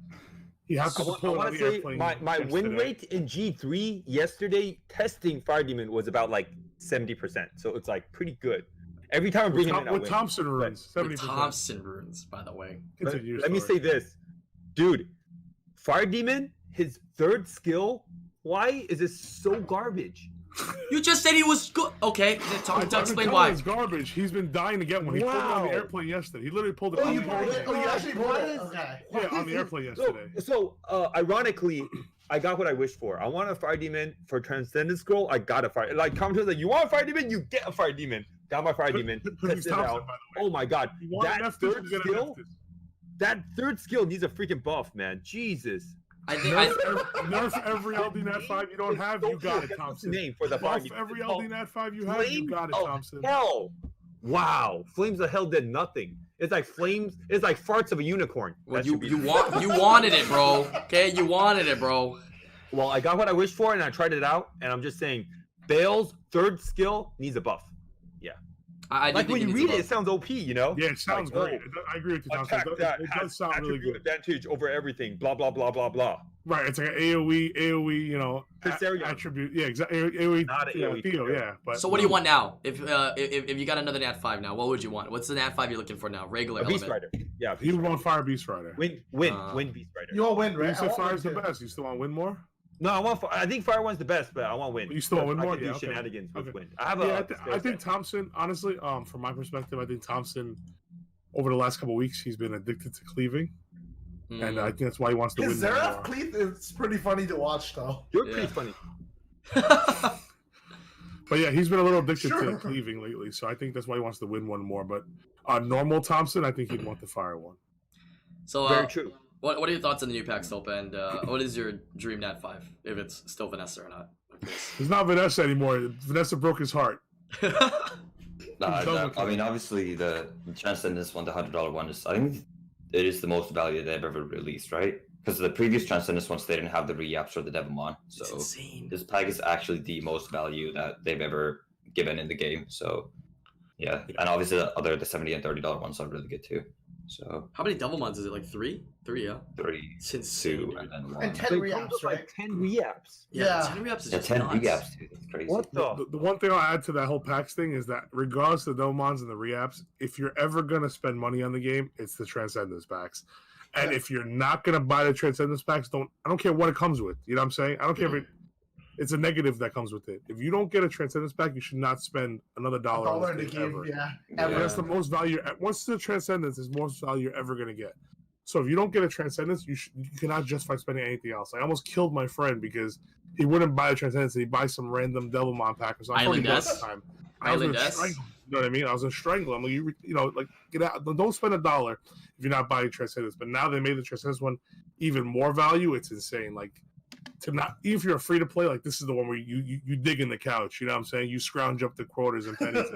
He has to pull it on the airplane. My win rate in G3 yesterday testing Fire Demon was about like 70%. So it's like pretty good. Every time I'm bringing it in, with Thompson runes, 70%. Thompson runes, by the way. Let me say this, dude. Fire Demon, his third skill. Why is this so garbage? You just said he was good. Okay, explain why. It's garbage. He's been dying to get one. He pulled it on the airplane yesterday. He literally pulled it. Oh, you pulled it? Oh, you actually pulled it? Okay. Yeah, on the airplane yesterday. So ironically, I got what I wished for. I want a Fire Demon for Transcendent Scroll. I got a Fire. Like commentators like, you want a Fire Demon? You get a Fire Demon. Got my Fire Demon. Test it out. Oh my god, that third skill. That third skill needs a freaking buff, man. Jesus. Nerf every LD Nat 5 you don't have, you got it, Thompson. Name for the Fire Buff every LD Nat 5 you have, you got it, Thompson. Hell. Wow. Flames of Hell did nothing. It's like flames. It's like farts of a unicorn. Well, you wanted it, bro. Okay, you wanted it, bro. Well, I got what I wished for, and I tried it out, and I'm just saying, Bale's third skill needs a buff. Yeah. Like when you read it, it sounds OP, you know? Yeah, it sounds great. I agree with you, Thompson. It does sound really good. Advantage over everything. Blah blah blah blah blah. Right, it's like an AOE, you know, attribute. Yeah, exactly. AOE. Not an AOE. Theo, yeah. But so what do you want now? If you got another Nat 5 now, what would you want? What's the Nat 5 you're looking for now? Regular Beast element. Rider. Yeah. You want Fire Beast Rider. Win Beast Rider. You want win, right? You said Fire's the best. You still want Win more? No, I think Fire One's the best, but I want Win. You still want Win more? I can do shenanigans with Win. I think Thompson, honestly, from my perspective, I think Thompson, over the last couple of weeks, he's been addicted to cleaving. And I think that's why he wants to win. Xerath cleave is pretty funny to watch, though. You're pretty funny. But yeah, he's been a little addicted to cleaving lately, so I think that's why he wants to win one more. But normal Thompson, I think he'd want the Fire one. So very true. What are your thoughts on the new pack, Stopa? And what is your dream Nat 5, if it's still Vanessa or not? It's not Vanessa anymore. Vanessa broke his heart. I mean, obviously, the Transcendence one, the $100 one, I think it is the most value they've ever released, right? Because the previous Transcendence ones, they didn't have the re-apps or the Devilmon. So this pack is actually the most value that they've ever given in the game. So, yeah. And obviously, the $70 and $30 ones are really good too. So how many Devilmons is it? Like 3? 3, yeah. 3, it's insane, 2, and then 1. And 10 re-apps, right? 10 re-apps. Yeah, 10 re-apps is 10 nuts. re-apps, dude. That's crazy. What the? The one thing I'll add to that whole packs thing is that regardless of the Devilmons and the re-apps, if you're ever gonna spend money on the game, it's the Transcendence packs. And if you're not gonna buy the Transcendence packs, I don't care what it comes with. You know what I'm saying? I don't care if it's a negative that comes with it. If you don't get a Transcendence pack, you should not spend another $1 on the game ever. Yeah. That's the most value. Once the Transcendence is most value you're ever gonna get. So if you don't get a Transcendence, you cannot justify spending anything else. I almost killed my friend because he wouldn't buy a Transcendence. He'd buy some random Devilmon pack or something. Island S. Island S. You know what I mean? I was gonna strangle him. Like, you know, like, get out. Don't spend $1 if you're not buying Transcendence. But now they made the Transcendence one even more value. It's insane. Like, to not, even if you're free to play, like, this is the one where you dig in the couch. You know what I'm saying? You scrounge up the quarters and pennies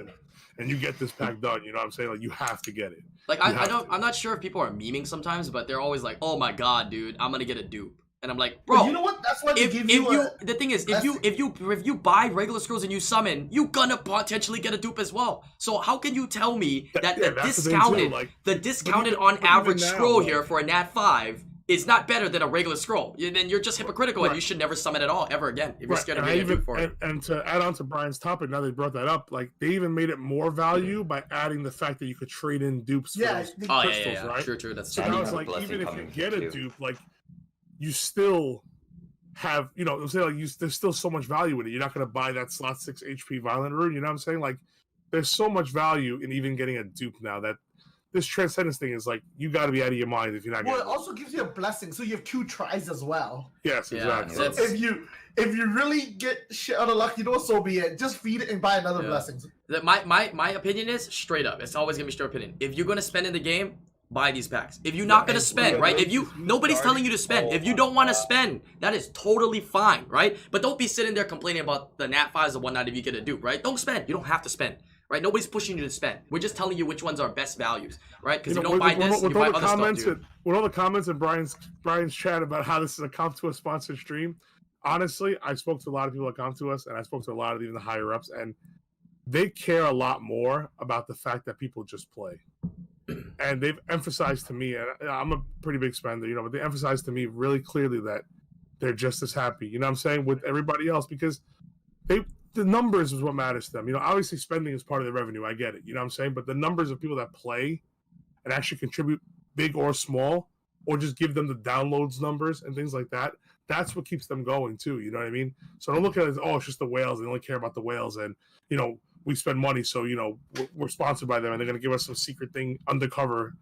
and you get this pack done. You know what I'm saying? Like, you have to get it. Like, I'm not sure if people are memeing sometimes, but they're always like, "Oh my god, dude, I'm gonna get a dupe." And I'm like, bro, but you know what? That's why they give you. The thing is, if you buy regular scrolls and you summon, you gonna potentially get a dupe as well. So how can you tell me that the discounted on average scroll here for a Nat 5 is not better than a regular scroll? Then you're just hypocritical, and you should never summon it all ever again if you're scared of getting a dupe for it. And to add on to Brian's topic, now they brought that up, like, they even made it more value by adding the fact that you could trade in dupes for those crystals, right? True. That's so now it's like, even if you get a dupe, like, you still have, you know, I'm saying, like, there's still so much value in it. You're not going to buy that slot 6 HP Violent Rune. You know what I'm saying? Like, there's so much value in even getting a dupe now that this Transcendence thing is like, you got to be out of your mind if you're not getting it. Well, it also gives you a blessing, so you have 2 tries as well. Yes, exactly. So if you really get shit out of luck, you know, so be it. Just feed it and buy another blessing. My opinion is straight up. It's always gonna be straight opinion. If you're gonna spend in the game, buy these packs. If you're not gonna spend, right? Nobody's telling you to spend. If you don't want to spend, that is totally fine, right? But don't be sitting there complaining about the Nat 5s and whatnot if you get a dupe, right? Don't spend. You don't have to spend. right? Nobody's pushing you to spend. We're just telling you which ones are best values, right? Because You you know, don't buy with this, all you buy the other comments stuff, dude. with all the comments in Brian's chat about how this is a comp to a sponsored stream, honestly, I spoke to a lot of people that come to us, and I spoke to a lot of even the higher ups, and they care a lot more about the fact that people just play. And they've emphasized to me, and I'm a pretty big spender, you know, but they emphasized to me really clearly that they're just as happy, you know what I'm saying, with everybody else, because the numbers is what matters to them. You know, obviously spending is part of the revenue. I get it, you know what I'm saying, but the numbers of people that play and actually contribute, big or small, or just give them the downloads numbers and things like that, that's what keeps them going too, you know what I mean? So don't look at it as, oh, it's just the whales, they only care about the whales, and, you know, we spend money, so, you know, we're sponsored by them, and they're going to give us some secret thing undercover,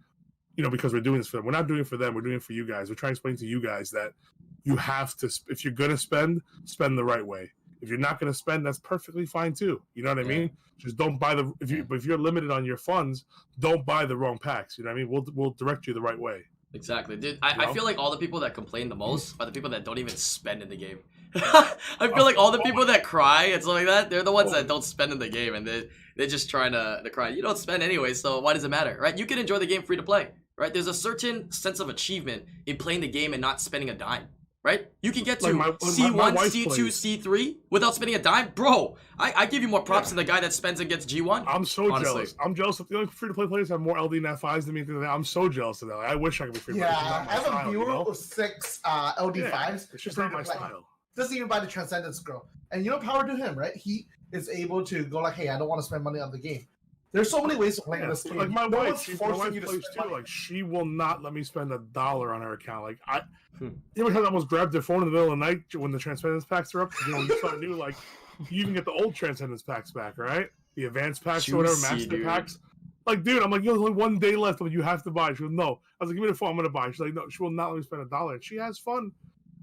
you know, because we're doing this for them. We're not doing it for them. We're doing it for you guys. We're trying to explain to you guys that you have to, if you're going to spend the right way. If you're not going to spend, that's perfectly fine too. You know what I mean? Just don't buy if you're limited on your funds, don't buy the wrong packs. You know what I mean? We'll direct you the right way. Exactly, dude. I feel like all the people that complain the most are the people that don't even spend in the game. I feel like all the people that cry and stuff like that, they're the ones that don't spend in the game, and they're just trying to cry. You don't spend anyway, so why does it matter, right? You can enjoy the game free to play, right? There's a certain sense of achievement in playing the game and not spending a dime. Right? You can get to C1, C2, C3 without spending a dime. Bro, I give you more props than the guy that spends and gets G1. I'm so jealous. I'm jealous of the only free-to-play players have more LD Nat 5s than me. I'm so jealous of that. I wish I could be free-to-play. Yeah, I have a viewer with 6 LD 5s. It's just not my style. Doesn't even buy the Transcendence Girl. And you know, power to him, right? He is able to go like, hey, I don't want to spend money on the game. There's so many ways to play this game. Like my wife plays too. Like she will not let me spend $1 on her account. Like you ever almost grabbed their phone in the middle of the night when the Transcendence packs are up? You know, you start new, like you even get the old Transcendence packs back, right? The advanced packs or whatever, master packs. Like, dude, I'm like, there's only 1 day left. You have to buy. She goes, no. I was like, give me the phone. I'm gonna buy. She's like, no. She will not let me spend $1. And she has fun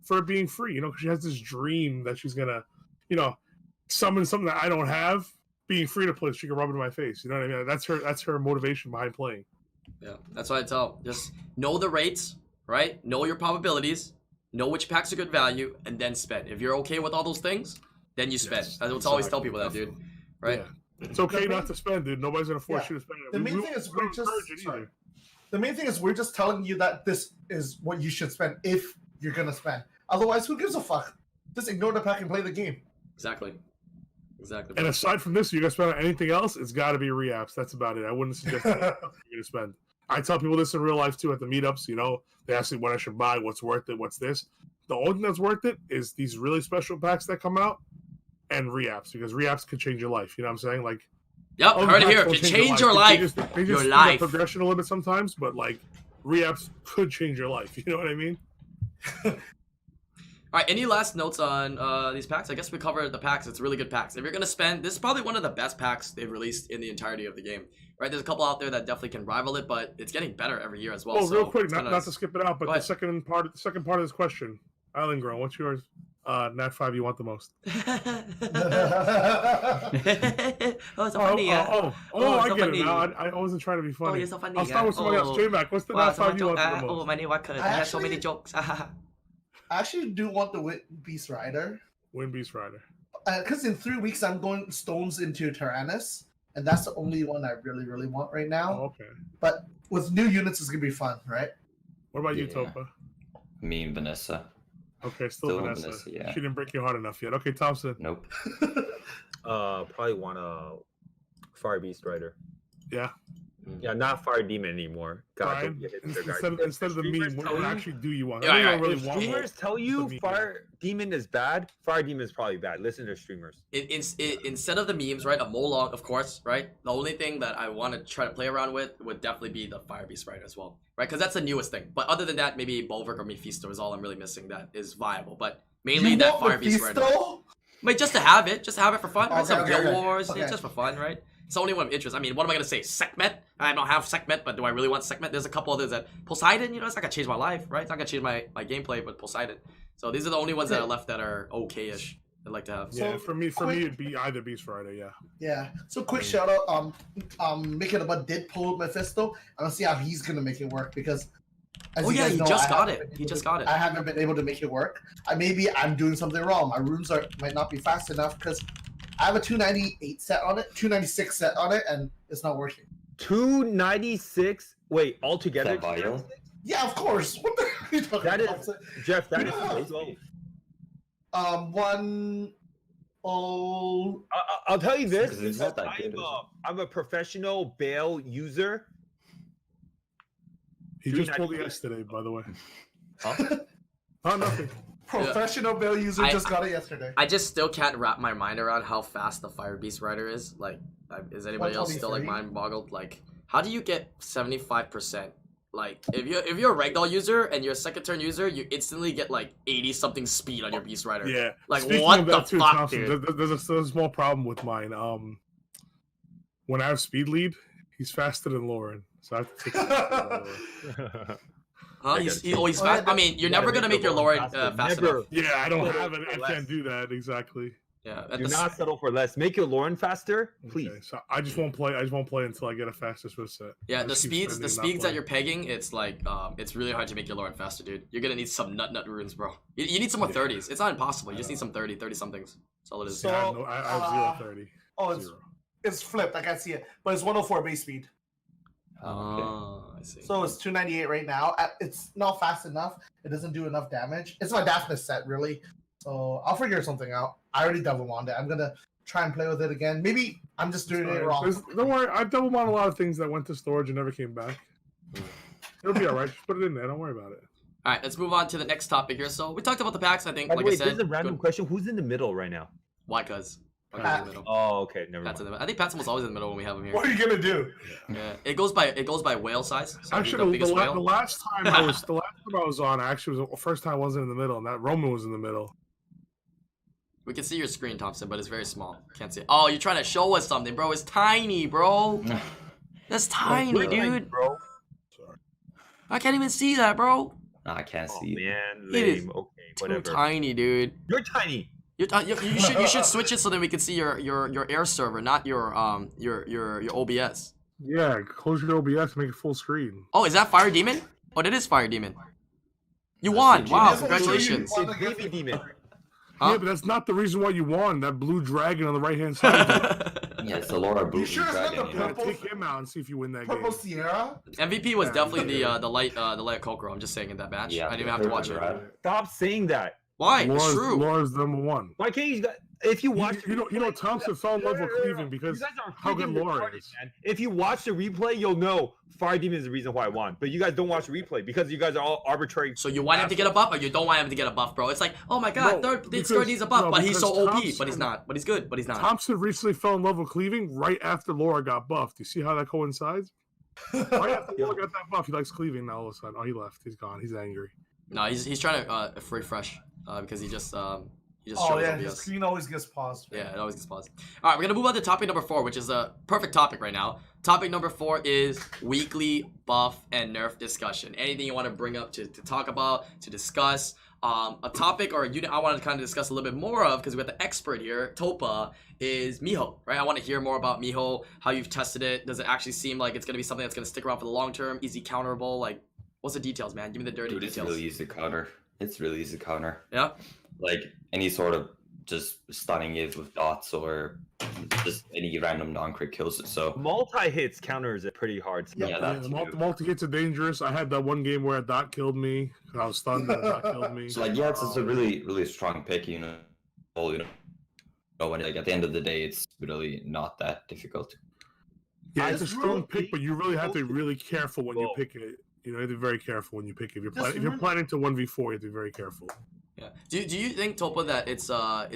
for it being free, you know, because she has this dream that she's gonna, you know, summon something that I don't have. Being free to play, she can rub it in my face. You know what I mean? That's her motivation behind playing. Yeah, that's what I tell. Just know the rates, right? Know your probabilities, know which packs are good value, and then spend. If you're okay with all those things, then you spend. I will always tell people that, dude. Right? Yeah. It's okay not to spend, dude. Nobody's gonna force you to spend. The main thing is we're just telling you that this is what you should spend if you're gonna spend. Otherwise, who gives a fuck? Just ignore the pack and play the game. Exactly. Exactly. And aside from this, you guys spend on anything else, it's got to be re-apps. That's about it. I wouldn't suggest you're going to spend. I tell people this in real life too at the meetups. You know, they ask me what I should buy, what's worth it, what's this. The only thing that's worth it is these really special packs that come out and re-apps, because re-apps could change your life. You know what I'm saying? Like, yep, heard it here. It can change your life. They just your life. Progression a little bit sometimes, but like re-apps could change your life. You know what I mean? All right, any last notes on these packs? I guess we covered the packs. It's really good packs. If you're going to spend, this is probably one of the best packs they've released in the entirety of the game. Right? There's a couple out there that definitely can rival it, but it's getting better every year as well. Oh, so real quick, not to skip it out, but the second part of this question, IslandGrown, what's yours? Nat 5 you want the most? Oh, so funny. I get it now. I wasn't trying to be funny. Oh, you're so funny. I'll start with somebody else. J-Mac, what's the Nat 5 you want the most? Oh, my name was I have so many jokes. I actually do want the Beast Rider. Win Beast Rider. Because in 3 weeks, I'm going stones into Tyrannus, and that's the only one I really, really want right now. Oh, okay. But with new units, it's going to be fun, right? What about you, Topa? Me and Vanessa. Okay, still Vanessa. Yeah. She didn't break your heart enough yet. Okay, Thompson. Nope. Probably want a Fire Beast Rider. Yeah. Yeah, not Fire Demon anymore. God, instead of the meme, what actually do you want? If streamers tell you Fire Demon is bad, Fire Demon is probably bad. Listen to streamers. Instead of the memes, right? A Molong, of course, right? The only thing that I want to try to play around with would definitely be the Fire Beast Rider as well, right? Because that's the newest thing. But other than that, maybe Bulwark or Mephisto is all I'm really missing that is viable. But mainly that Fire Beast Rider. Wait, just to have it for fun. Right? Some Guild Wars, just for fun, right? It's the only one of interest. I mean, what am I going to say? Sekhmet? I don't have Sekhmet, but do I really want Sekhmet? There's a couple others that... Poseidon, it's not going to change my life, right? It's not going to change my gameplay, but Poseidon. So these are the only ones that are left that are okay-ish. I'd like to have. Yeah, for me, it'd be either Beast Rider, yeah. Yeah. So quick shout out, Making About did pull Mephisto. I don't see how he's going to make it work because... He just got it. I haven't been able to make it work. Maybe I'm doing something wrong. My runes might not be fast enough because I have a 298 set on it, 296 set on it, and it's not working. 296. Wait, altogether. That bio? Yeah, of course. What the hell are you talking That about? is Jeff. That is so low. 1 oh. I'll tell you this. Because it's not that good, is it? I'm a professional bail user. He just pulled it yesterday, by the way. Huh? Oh, nothing. Professional bill user just got it yesterday. I just still can't wrap my mind around how fast the Fire Beast Rider is. Like, is anybody else still like mind boggled? Like, how do you get 75%? Like, if you're a ragdoll user and you're a second turn user, you instantly get like 80 something speed on your Beast Rider. Yeah. Like, Speaking what of the that too, fuck, Thompson, dude? there's a small problem with mine. When I have speed lead, he's faster than Lauren, so I have to fix it. Huh? He's fast. I mean, you're never gonna make your Lauren fast enough. Yeah, I don't have it. I can't do that exactly. Yeah. Do not settle for less. Make your Lauren faster, please. Okay, so I just won't play. I just won't play until I get a faster Swiss set. Yeah, I the just keep speeds spending, not that playing. you're pegging, it's like it's really hard to make your Lauren faster, dude. You're gonna need some nut runes, bro. You need some more 30s. It's not impossible. You just need some 30 somethings. That's all it is. So- Yeah, I have 0-30. Oh, it's flipped. I can't see it, but it's 104 base speed. Oh, I see. So it's 298 right now. It's not fast enough. It doesn't do enough damage. It's my Daphnis set, really. So I'll figure something out. I already double wand it. I'm gonna try and play with it again. Maybe I'm just doing it wrong. Don't worry, I double wand a lot of things that went to storage and never came back. It'll be alright. Just put it in there. Don't worry about it. All right, let's move on to the next topic here. So we talked about the packs. I think, By the like way, I said, this is a random question. Who's in the middle right now? why? Cause Pat. in the middle. Oh, okay, never Pat's in mind. the middle. I think Pat's almost always in the middle when we have him here. What are you gonna do? Yeah, it goes by whale size. So Actually, the biggest whale. the last time I was on, I actually was the first time I wasn't in the middle, and that Roman was in the middle. We can see your screen, Thompson, but it's very small. Can't see it. Oh, you're trying to show us something, bro. It's tiny, bro. That's tiny, dude. Bro. Sorry. I can't even see that, bro. No, I can't Oh see. man, It is lame. Okay, Too whatever. tiny, dude. You're tiny. You should switch it so that we can see your air server, not your OBS. Yeah, close your OBS, make it full screen. Oh, is that Fire Demon? Oh, that is Fire Demon. You That's won! the Wow, genius. congratulations. It's Baby Demon. Huh? Yeah, but that's not the reason why you won. That blue dragon on the right hand side. Yeah, it's the Laura Blue sure it's not Dragon. the You know? Gotta take him out and see if you win that game. Purple Sierra? MVP was Yeah, definitely yeah. the light Kokoro. I'm just saying in that match. Yeah, I didn't even have to watch it. Right. Stop saying that. Why? It's true. Laura's number one. Why can't you? If you watch, You know, Thompson fell in love with Cleveland because you guys are how good freaking Laura retarded, is. man. If you watch the replay, you'll know Fire Demon is the reason why I won. But you guys don't watch the replay because you guys are all arbitrary. So you want him to get a buff, or you don't want him to get a buff, bro? It's like, oh my god, No, this because- third needs a buff, no, but he's so because OP, but Thompson- he's not. But he's good, but he's not. Thompson recently fell in love with Cleveland right after Laura got buffed. You see how that coincides? Right after Laura got that buff, he likes Cleveland now all of a sudden. Oh, he left. He's gone. He's angry. No, he's trying to refresh because he just Oh shows yeah, OBS. his screen always gets paused. Yeah, it always gets paused. All right, we're gonna move on to topic number 4, which is a perfect topic right now. Topic number 4 is weekly buff and nerf discussion. Anything you want to bring up to talk about, to discuss? A topic or a unit I wanted to kind of discuss a little bit more of because we got the expert here, Topa, is Miho, right? I want to hear more about Miho, how you've tested it. Does it actually seem like it's gonna be something that's gonna stick around for the long term? Easy counterable? Like, what's the details, man? Give me the dirty Dude, it's details. really easy to counter. It's really easy to counter. Yeah. Like any sort of just stunning it with dots or just any random non-crit kills it. So Multi-hits counters it pretty hard. Yeah, yeah, Yeah, that's the multi hits are dangerous. I had that one game where a dot killed me. I was stunned and a dot killed me. so like yeah, it's a really strong pick. You know, when like at the end of the day, it's really not that difficult. Yeah, I it's a just strong really pick, but you really have to be really careful when you Well- pick it. You know, you have to be very careful when you pick it. If you're, Just if you're planning to 1v4, you have to be very careful. Yeah. Do you think, Topa, that it's a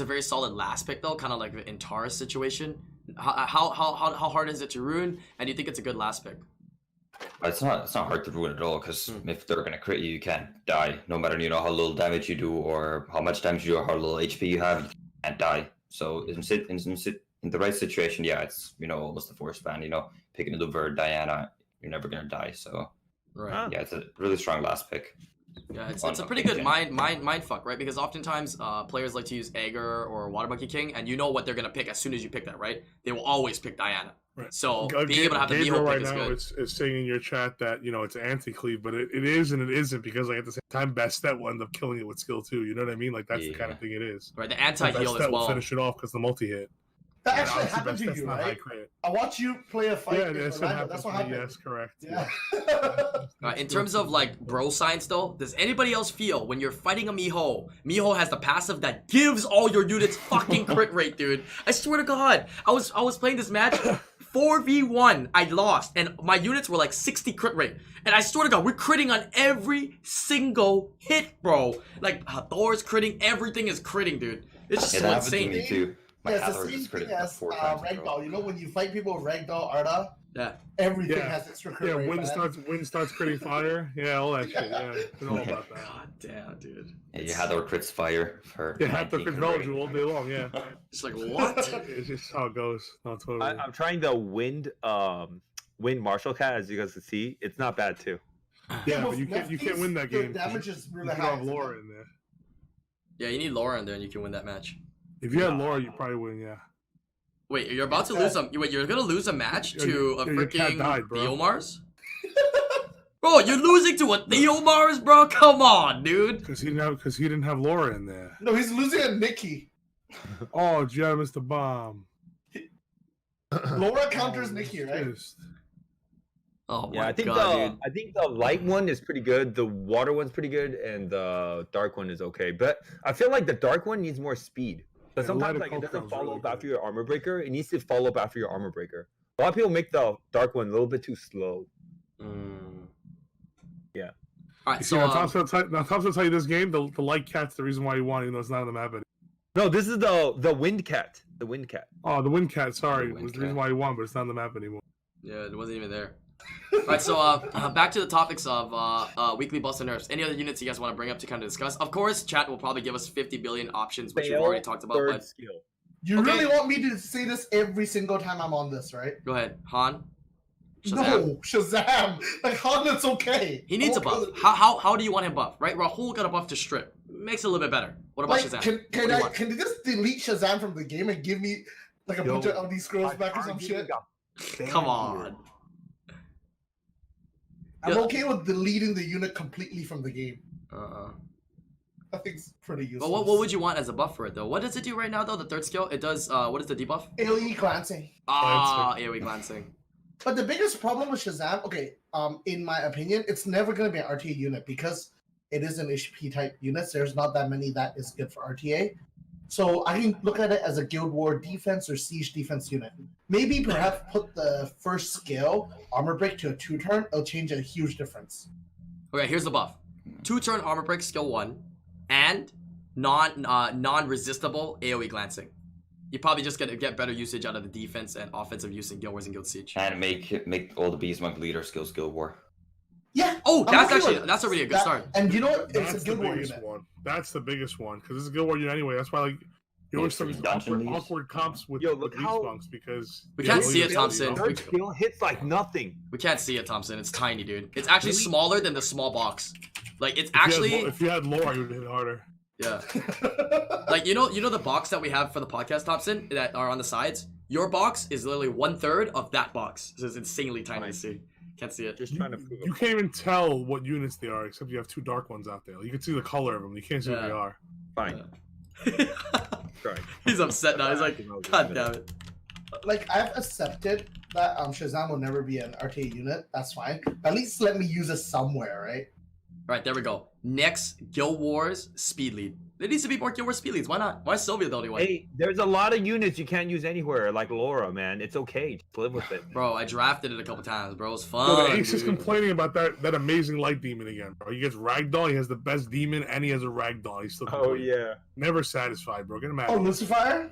very solid last pick though, kind of like the Intara situation? How hard is it to ruin? And do you think it's a good last pick? It's not hard to ruin at all because if they're gonna crit you, you can't die. No matter how little damage you do or how much damage you do or how little HP you have, you can't die. So in the right situation, yeah, it's almost a force ban. Picking a Luver, Diana, you're never gonna die. So Right. yeah, it's a really strong last pick. Yeah, it's a pretty good mind fuck, right? Because oftentimes players like to use Aegir or Water Monkey King, and you know what they're gonna pick as soon as you pick that, right? They will always pick Diana. Right. So being able to have the Gabriel Miho right pick is now good. is saying in your chat that it's anti-cleave, but it is and it isn't, because like at the same time, best stat will end up killing it with skill too. You know what I mean? Like that's the kind of thing it is. Right, the Best anti-heal as stat will well. finish it off because the multi-hit. That And actually obviously happened best to stat's you, not high right? crit. I watched you play a fight. Yeah, with that's Orlando. what That's what happened. happened. Yes, correct. Yeah. In terms of like bro science though, does anybody else feel when you're fighting a Miho has the passive that gives all your units fucking crit rate, dude? I swear to God, I was playing this match, 4v1, I lost, and my units were like 60 crit rate. And I swear to God, we're critting on every single hit, bro. Like Thor's critting, everything is critting, dude. It's just so that happened to insane. me too. My it's the Hathor same just thing critted like as 4 times in a row. Ragdoll. You know when you fight people with Ragdoll, Arda, Yeah. everything Yeah. has extra crit Yeah, rate. wind starts critting fire. Yeah, all that shit. Yeah, it's all about that. God damn, dude. Yeah, you Hathor crits fire for Yeah, have to 19 crit crit rate. Velge all day long. Yeah, It's like, what? it's just how it goes. No, totally. I'm trying the wind martial cat, as you guys can see. It's not bad too. Yeah, With but you can't win that the game. damage is really You high. have Laura in there. Yeah, you need Laura in there and you can win that match. If you had Laura, you probably win. Yeah. Wait, you're about to lose you're gonna lose a match to a your cat freaking died, bro. Theomars? Bro, you're losing to a Theomars, bro? Come on, dude. Because he didn't have Laura in there. No, he's losing at Nikki. Oh, gee, I missed the bomb. Laura counters Nikki, right? Pissed. Oh my Yeah, I think god, dude. I think the light one is pretty good. The water one's pretty good, and the dark one is okay. But I feel like the dark one needs more speed. But Yeah, sometimes light like it of doesn't Coco's follow really up after good. your armor breaker. It needs to follow up after your armor breaker. A lot of people make the dark one a little bit too slow. Yeah. All right, You see, so now Tom's gonna tell you this game, the light cat's the reason why you won, even though it's not on the map. No, this is the wind cat. The wind cat. Oh, the wind cat. Sorry, The wind was the reason cat. why you won, but it's not on the map anymore. yeah, it wasn't even there. All right, so back to the topics of weekly buffs and nerfs. Any other units you guys want to bring up to kind of discuss? Of course, chat will probably give us 50 billion options, which we've already talked about. Third But skill. You Okay. really want me to say this every single time I'm on this, right? go ahead, Han. Shazam. No, Shazam. Like, Honda's okay. He needs a I'm buff. okay with it. How do you want him buff? Right, Rahul got a buff to strip. Makes it a little bit better. What about Like, Shazam? can What do you want? they just delete Shazam from the game and give me like a bunch of LD scrolls back or some shit? Come on. I'm Yeah. okay with deleting the unit completely from the game. I think it's pretty useful. Well, what would you want as a buff for it though? What does it do right now though? The third skill, it does. What is the debuff? AoE glancing. Ah, AoE glancing. But the biggest problem with Shazam, okay, in my opinion, it's never going to be an RTA unit because it is an HP type unit. There's not that many that is good for RTA. So I can look at it as a Guild War defense or siege defense unit. Maybe perhaps put the first skill, armor break, to a 2-turn. It'll change a huge difference. Okay, here's the buff: 2-turn armor break skill 1, and non-resistible AoE glancing. You probably just get better usage out of the defense and offensive use in Guild Wars and Guild Siege. And make all the Beast Monk leader skills Guild War. Yeah. Oh, I'm that's okay actually with that's a really good start. And you know what? It's That's a the Guild War biggest unit. one. That's the biggest one because it's a Guild War unit anyway. That's why like you always Yeah, start dungeon leads. awkward comps with Yo, with look Beast how- Monks because We yeah, can't they'll see use it, Thompson. you know? Third skill hits like nothing. We can't see it, Thompson. It's tiny, dude. It's actually Really? smaller than the small box. Like it's If you had actually if you had lore, you would hit harder. yeah. Like you know the box that we have for the podcast, Thompson, that are on the sides. Your box is literally 1/3 of that box. So it's insanely tiny to see. Can't see it. Just trying to prove You can't even tell what units they are, except you have 2 dark ones out there. You can see the color of them. You can't see what Yeah. they are. fine. Right. He's upset now. He's like, God damn it. Like, I've accepted that Shazam will never be an RTA unit. That's fine. But at least let me use it somewhere, right? All right, there we go. Next, Guild Wars speed lead. There needs to be more Guild Wars speed leads. Why not? Why is Sylvia the only one? Hey, there's a lot of units you can't use anywhere, like Laura, man. It's okay. Just live with it. Bro, I drafted it a couple times, bro. It's So fun. the Ace is dude. complaining about that amazing light demon again, bro. He gets Ragdoll, he has the best demon, and he has a Ragdoll. He's still Oh complaining. yeah. Never satisfied, bro. Get him out. Oh, of here. Lucifer?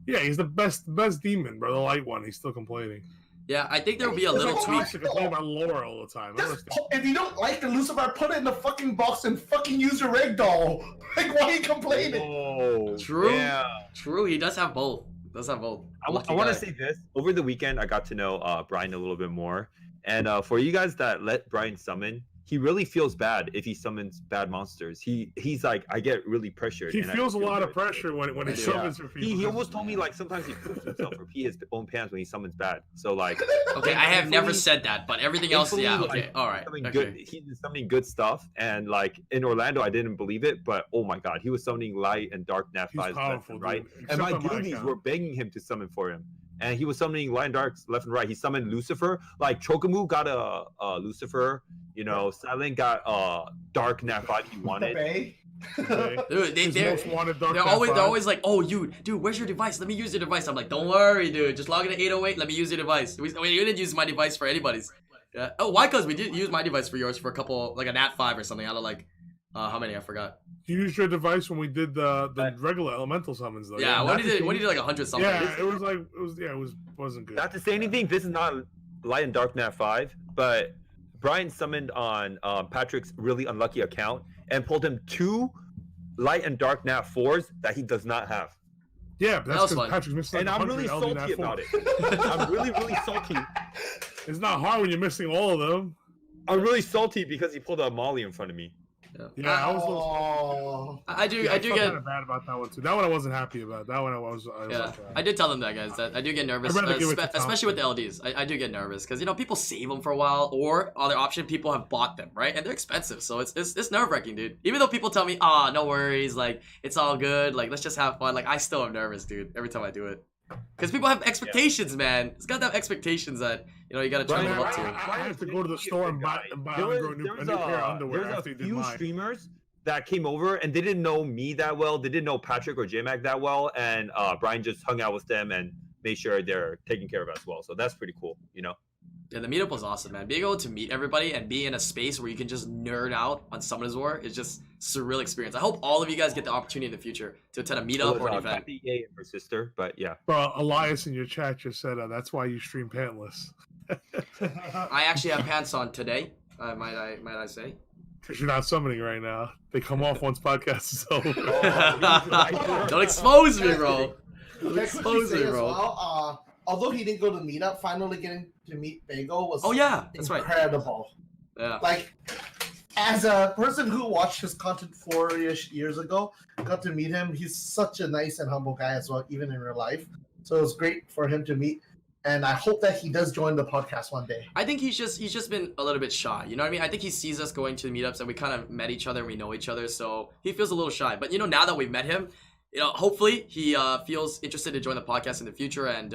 Yeah, he's the best demon, bro. The light one. He's still complaining. Yeah, I think there will be a little It's tweak. He's complaining about Laura all the time. I don't Just understand. if you don't like the Lucifer, put it in the fucking box and fucking use your Ragdoll. Like, why are you complaining? Oh, True. Yeah. True, he does have both. Does have both. I want Lucky to guy. say this. Over the weekend, I got to know Brian a little bit more. And for you guys that let Brian summon, he really feels bad if he summons bad monsters. He's like, I get really pressured. He and I feels a feel lot good. of pressure when he summons for people. He almost told me like sometimes he poops himself or pee his own pants when he summons bad. So like, Okay, I have never said that, but everything else, yeah, thankfully, okay, all right. summoning Okay. good, he did summoning good stuff, and like in Orlando, I didn't believe it, but oh my god, he was summoning light and dark nat He's 5s left powerful, and right, dude. and my Except on my guildies account. were begging him to summon for him, and he was summoning light and darks left and right. He summoned Lucifer, like Chokamu got a Lucifer, you know, Silent got dark nat 5 he wanted. Bay. Dude, His most wanted Dark they're Knight always 5. like, oh, dude, where's your device? Let me use your device. I'm like, don't worry, dude. Just log into 808. Let me use your device. We didn't use my device for anybody's. Yeah. Oh, why? Cause we did use my device for yours for a couple, like a Nat 5 or something. Out of like, how many? I forgot. You used your device when we did the regular elemental summons though. Yeah, when he did like 100 something. Yeah, it wasn't good. Not to say anything, this is not light and dark nat 5, but Brian summoned on Patrick's really unlucky account and pulled him 2 light and dark nat 4s that he does not have. Yeah, but That that's was because fun. Patrick's missing. And Like I'm 100 really LD salty Nat 4. about it. I'm really salty. It's not hard when you're missing all of them. I'm really salty because he pulled a Molly in front of me. Yeah, I was. Oh. I do I get. kind of bad about that one too. That one I wasn't happy about. That one I was Yeah, like, I did tell them that, guys. That I do get nervous, I'd rather give it to especially with the LDs. I do get nervous because people save them for a while, or other option, people have bought them, right? And they're expensive, so it's nerve wracking, dude. Even though people tell me, no worries, like it's all good, like let's just have fun. Like I still am nervous, dude, every time I do it, because people have expectations, man. It's got to have expectations that you gotta try to live up to. I have to go to the store and buy a new pair of underwear There's after a he did few mine. streamers that came over and they didn't know me that well. They didn't know Patrick or JMac that well, and Brian just hung out with them and made sure they're taken care of as well. So that's pretty cool, you know. Yeah, the meetup was awesome, man. Being able to meet everybody and be in a space where you can just nerd out on Summoners War is just surreal experience. I hope all of you guys get the opportunity in the future to attend a meetup or an event. Kathy, and her sister, but yeah. Bro, Elias in your chat just said that's why you stream pantless. I actually have pants on today. Might I say? Because you're not summoning right now. They come off once podcast is over. Don't expose me, bro. Don't Let's expose say me, as bro. well, although he didn't go to Meetup, finally getting to meet Bagel was Oh yeah, that's right. incredible. Yeah. Like, as a person who watched his content 4-ish years ago, got to meet him. He's such a nice and humble guy as well, even in real life. So it was great for him to meet. And I hope that he does join the podcast one day. I think he's just been a little bit shy. You know what I mean? I think he sees us going to the meetups and we kind of met each other and we know each other, so he feels a little shy. But now that we've met him, hopefully he feels interested to join the podcast in the future and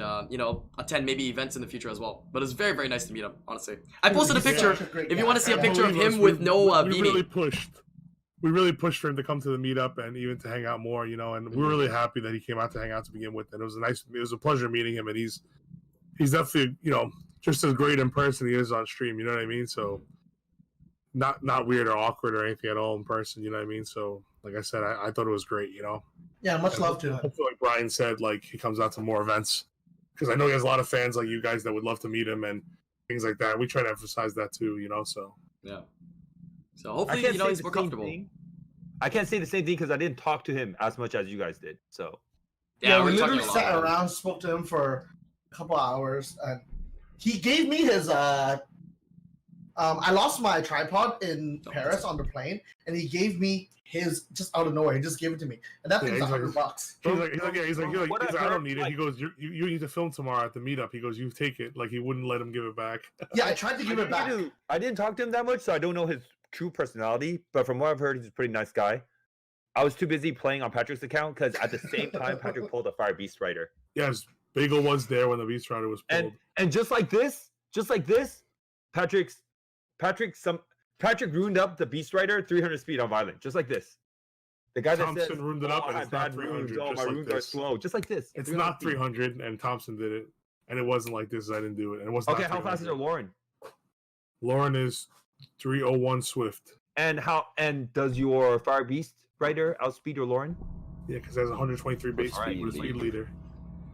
attend maybe events in the future as well. But it's very, very nice to meet him, honestly. I posted a picture. If you want to see a picture of him with no beanie. We really pushed for him to come to the meetup and even to hang out more, and we're really happy that he came out to hang out to begin with. And it was a pleasure meeting him, and he's definitely, just as great in person he is on stream, you know what I mean? So not weird or awkward or anything at all in person, you know what I mean? So like I said, I thought it was great, Yeah, much love to him. Hopefully, like Brian said, like he comes out to more events because I know he has a lot of fans like you guys that would love to meet him and things like that. We try to emphasize that too, so. Yeah. So hopefully, he's more comfortable. I can't say the same thing because I didn't talk to him as much as you guys did. So. Yeah, we talking literally a lot, sat man. around, spoke to him for a couple hours, and he gave me his I lost my tripod in Paris on the plane, and he gave me his just out of nowhere. He just gave it to me, and that thing's he's like- $100. He's like, I don't need it. He goes, you need to film tomorrow at the meetup. He goes, you take it. Like he wouldn't let him give it back. Yeah, I tried to give it back. I didn't talk to him that much, so I don't know his true personality. But from what I've heard, he's a pretty nice guy. I was too busy playing on Patrick's account because at the same time, Patrick pulled a Fire Beast Rider. Yes, Bagel was there when the Beast Rider was pulled. And just like this, Patrick ruined up the Beast Rider 300 speed on Violent, just like this. The guy that Thompson said, ruined it up, and I it's had not bad runes, 300. oh, Just my like runes are this. slow, just like this. It's not 300, and Thompson did it, and it wasn't like this. I didn't do it, and it was Okay, not how fast is 300. Lauren? Lauren is 301 Swift. And does your Fire Beast Rider outspeed your Lauren? Yeah, because it has 123 base All right, speed with a you speed lead. leader.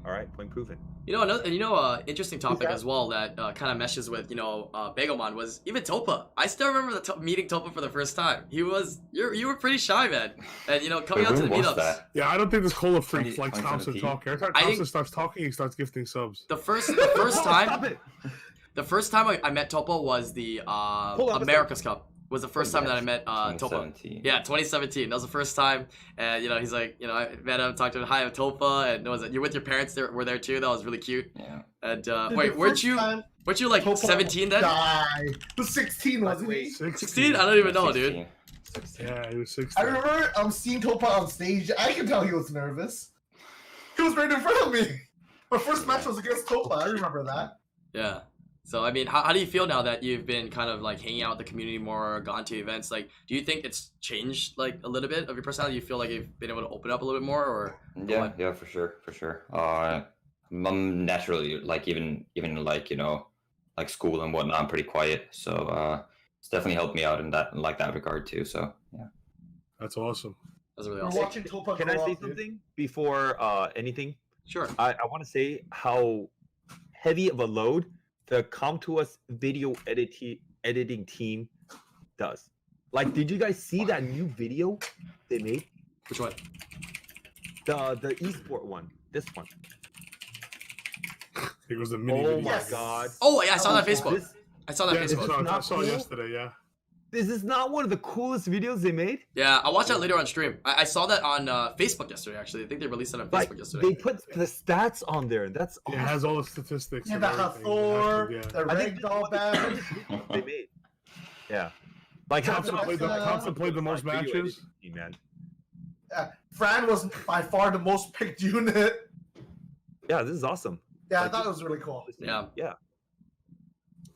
All right, point proven. Interesting topic as well that kind of meshes with Bagelmon was even Topa. I still remember meeting Topa for the first time. You were pretty shy, man, and coming out to the meetups. Yeah, I don't think this cola freak 20 likes 20 Thompson feet. talking. Every time I Thompson think- starts talking, he starts gifting subs. The first Stop time, it. the first time I met Topa was the Hold on, America's Cup. was the first time that I met Topa. 2017. Yeah, 2017. That was the first time, and he's like, I met him, talked to him, hi, I'm Topa, and was it you're with your parents? There were there too. That was really cute. Yeah. And Dude, wait, the weren't first you time like Topa 17 then? died. He was 16, wasn't he? 16? I don't even know, dude. 16. Yeah, he was 16. I remember seeing Topa on stage. I can tell he was nervous. He was right in front of me. My first match was against Topa. I remember that. Yeah. So I mean, how do you feel now that you've been kind of like hanging out with the community more, gone to events? Like, do you think it's changed like a little bit of your personality? You feel like you've been able to open up a little bit more, or Yeah, for sure. I'm naturally like even like like school and whatnot. I'm pretty quiet, so it's definitely helped me out in that regard too. So yeah. That's awesome. that's really We're awesome. watching Topa Can I grow say up, dude. something before anything? Sure. I want to say how heavy of a load the Come To Us video editing team does. Like, did you guys see that new video they made? Which one? The esport one. This one. It was a mini Oh video. my Yes. god. Oh yeah, I saw that on Facebook. This, I saw that on Yeah, Facebook. I saw it cool? yesterday, yeah. this is not one of the coolest videos they made. Yeah, I'll watch that later on stream. I saw that on Facebook yesterday. Actually, I think they released it on Like, Facebook yesterday. they put the stats on there. That's It has all the statistics. Yeah, and the everything. Hathor, Yeah. the I think Ragdoll badge. they made. Yeah. Like Thompson played the- Thompson played the most video matches. editing, man. Fran was by far the most picked unit. Yeah, this is awesome. Yeah, I Like, thought it was really cool. Yeah. Yeah.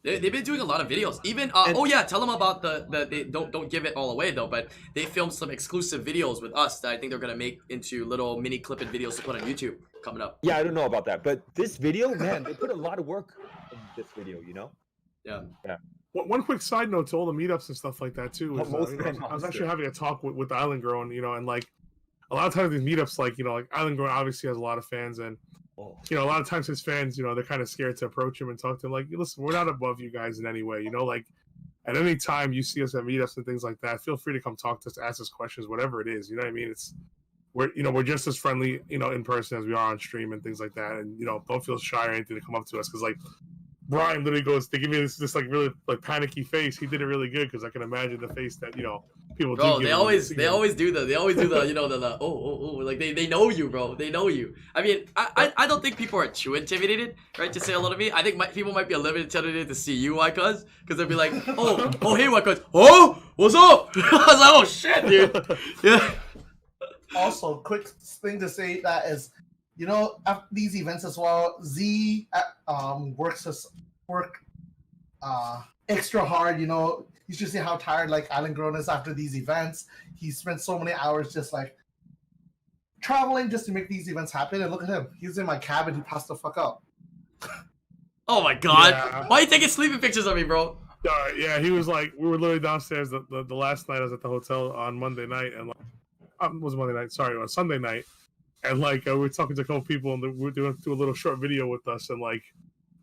They've been doing a lot of videos. Even And- oh yeah, tell them about the they don't give it all away though, but they filmed some exclusive videos with us that I think they're gonna make into little mini clipped videos to put on YouTube coming up. Yeah, I don't know about that, but this video, man, they put a lot of work in this video, you know? Yeah. One quick side note to all the meetups and stuff like that too. Is, Most I was monster. actually having a talk with IslandGrown, and like a lot of times these meetups, like like IslandGrown obviously has a lot of fans, and Oh. a lot of times his fans, they're kind of scared to approach him and talk to him. Like, listen, we're not above you guys in any way, like at any time you see us at meetups and things like that, feel free to come talk to us, ask us questions, whatever it is. You know what I mean? We're just as friendly, in person as we are on stream and things like that. And don't feel shy or anything to come up to us, because like Brian literally goes, they give me this like really like panicky face. He did it really good, because I can imagine the face that people. Bro, do they always do the like they know you, bro. They know you. I mean, I don't think people are too intimidated, right, to say hello to me. I think people might be a little bit intimidated to see you, why cuz they'll be like, oh hey, why cuz, oh what's up? I was like, oh shit, dude. Yeah. Also, quick thing to say that is, at these events as well, Z works extra hard. You should see how tired like IslandGrown is after these events. He spent so many hours just like traveling just to make these events happen. And look at him, he's in my cabin. He passed the fuck out. Oh my god. Yeah. Why are you taking sleeping pictures of me, bro? Yeah, he was like, we were literally downstairs the last night I was at the hotel on Monday night, and like, it was Monday night, sorry, it was Sunday night, and like we were talking to a couple people, and we were doing a little short video with us, and like